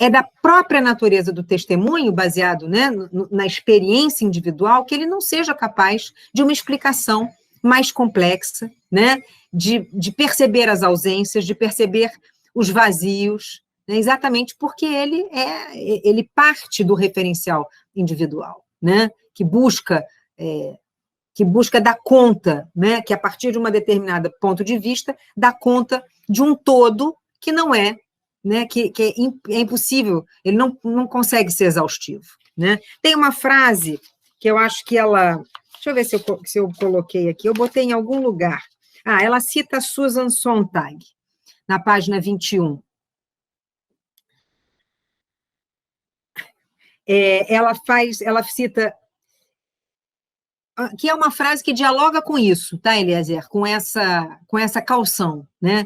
é da própria natureza do testemunho, baseado, né, na experiência individual, que ele não seja capaz de uma explicação mais complexa, né, de perceber as ausências, de perceber os vazios, né, exatamente porque ele parte do referencial individual, né, que busca dar conta, né, que a partir de uma determinada ponto de vista, dá conta de um todo que não é, né, que é impossível, ele não consegue ser exaustivo, né? Tem uma frase que eu acho que ela... Deixa eu ver se eu coloquei aqui, eu botei em algum lugar. Ela cita Susan Sontag, na página 21. Ela cita... que é uma frase que dialoga com isso, tá, Eliezer? Com essa calção, né?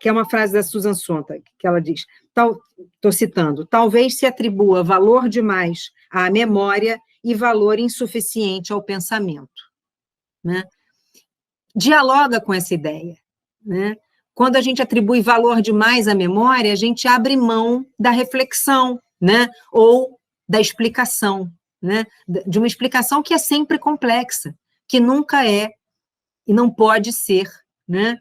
Que é uma frase da Susan Sontag, que ela diz, estou citando, talvez se atribua valor demais à memória e valor insuficiente ao pensamento, né? Dialoga com essa ideia, né? Quando a gente atribui valor demais à memória, a gente abre mão da reflexão, né? Ou da explicação, né? De uma explicação que é sempre complexa, que nunca é e não pode ser, né,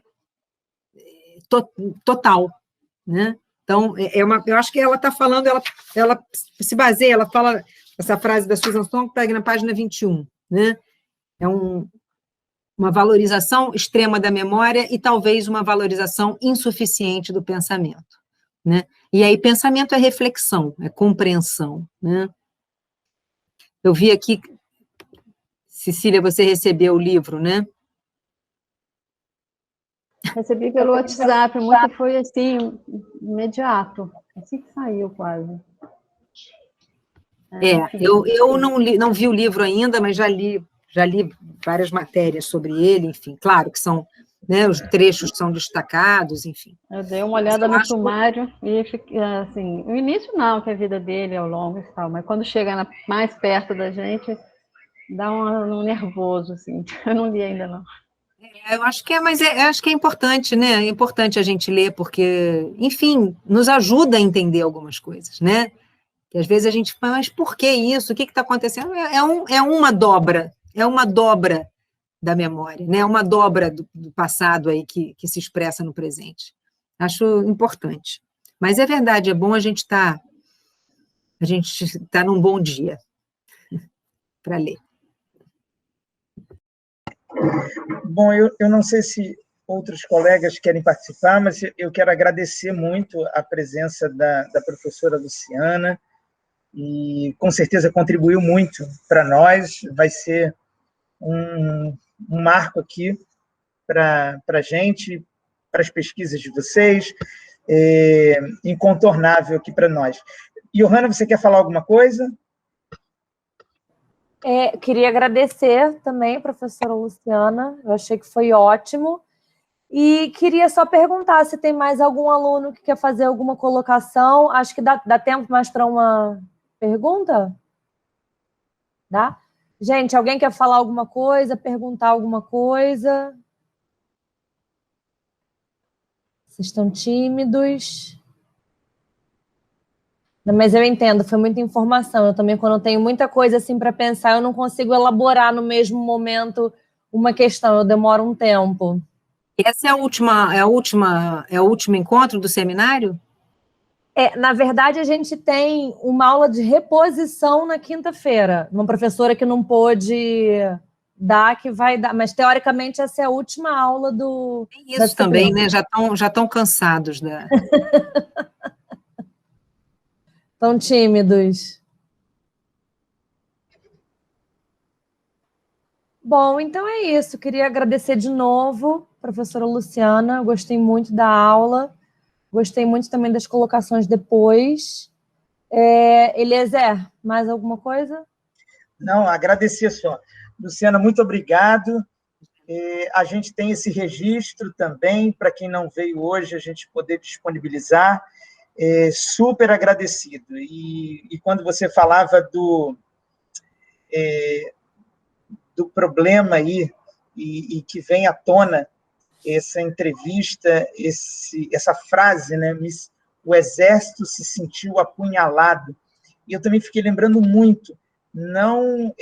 total, né? Então, eu acho que ela está falando, ela se baseia, ela fala, essa frase da Susan Sontag na página 21, né? É uma valorização extrema da memória e talvez uma valorização insuficiente do pensamento, né? E aí, pensamento é reflexão, é compreensão, né? Eu vi aqui, Cecília, você recebeu o livro, né? Recebi pelo WhatsApp, foi assim, imediato, assim que saiu quase. Eu não vi o livro ainda, mas já li várias matérias sobre ele, enfim, claro que são né? Os trechos são destacados, enfim. Eu dei uma olhada no sumário e, assim, o início não, que a vida dele é ao longo e tal, mas quando chega mais perto da gente, dá um nervoso, assim. Eu não li ainda, não. Eu acho que mas acho que é importante, né? É importante a gente ler, porque, enfim, nos ajuda a entender algumas coisas, né? Que às vezes a gente fala, mas por que isso? O que está acontecendo? É uma dobra da memória, né? Uma dobra do passado aí que se expressa no presente. Acho importante. Mas é verdade, é bom a gente tá num bom dia para ler. Bom, eu não sei se outros colegas querem participar, mas eu quero agradecer muito a presença da professora Luciana, e com certeza contribuiu muito para nós, vai ser um marco aqui para a gente, para as pesquisas de vocês, incontornável aqui para nós. Johanna, você quer falar alguma coisa? Queria agradecer também a professora Luciana, eu achei que foi ótimo. E queria só perguntar se tem mais algum aluno que quer fazer alguma colocação. Acho que dá tempo mais para uma pergunta? Dá? Gente, alguém quer falar alguma coisa, perguntar alguma coisa? Vocês estão tímidos? Não, mas eu entendo, foi muita informação. Eu também, quando eu tenho muita coisa assim para pensar, eu não consigo elaborar no mesmo momento uma questão, eu demoro um tempo. Essa é o último encontro do seminário? Na verdade, a gente tem uma aula de reposição na quinta-feira. Uma professora que não pôde dar, que vai dar. Mas, teoricamente, essa é a última aula do... Isso também, né? Já estão cansados da... Estão tímidos. Bom, então é isso. Queria agradecer de novo, professora Luciana. Gostei muito da aula. Gostei muito também das colocações depois. Eliezer, mais alguma coisa? Não, agradecer só. Luciana, muito obrigado. A gente tem esse registro também, para quem não veio hoje, a gente poder disponibilizar. Super agradecido. E quando você falava do problema aí, e que vem à tona essa entrevista, essa frase, né? O exército se sentiu apunhalado. E eu também fiquei lembrando muito, não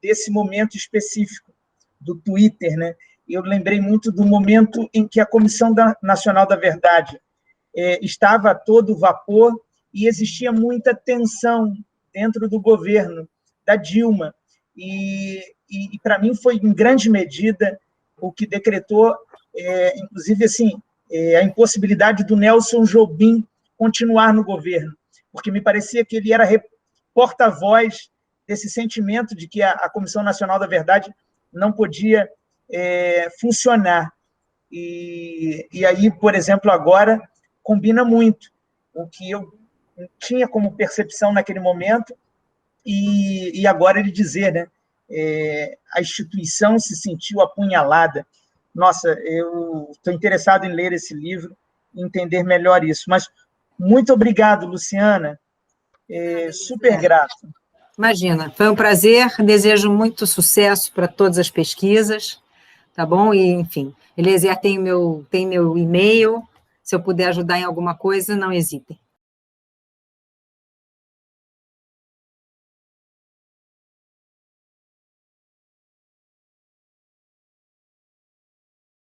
desse momento específico do Twitter, né? Eu lembrei muito do momento em que a Comissão Nacional da Verdade estava a todo vapor e existia muita tensão dentro do governo da Dilma. E para mim foi, em grande medida, o que decretou, inclusive, assim, a impossibilidade do Nelson Jobim continuar no governo, porque me parecia que ele era porta-voz desse sentimento de que a Comissão Nacional da Verdade não podia funcionar. E aí, por exemplo, agora, combina muito o que eu tinha como percepção naquele momento, e agora ele dizer, né? A instituição se sentiu apunhalada. Nossa, eu estou interessado em ler esse livro e entender melhor isso. Mas muito obrigado, Luciana. Super grato. Imagina, foi um prazer. Desejo muito sucesso para todas as pesquisas, tá bom? E, enfim, Eliezer tem meu e-mail. Se eu puder ajudar em alguma coisa, não hesitem.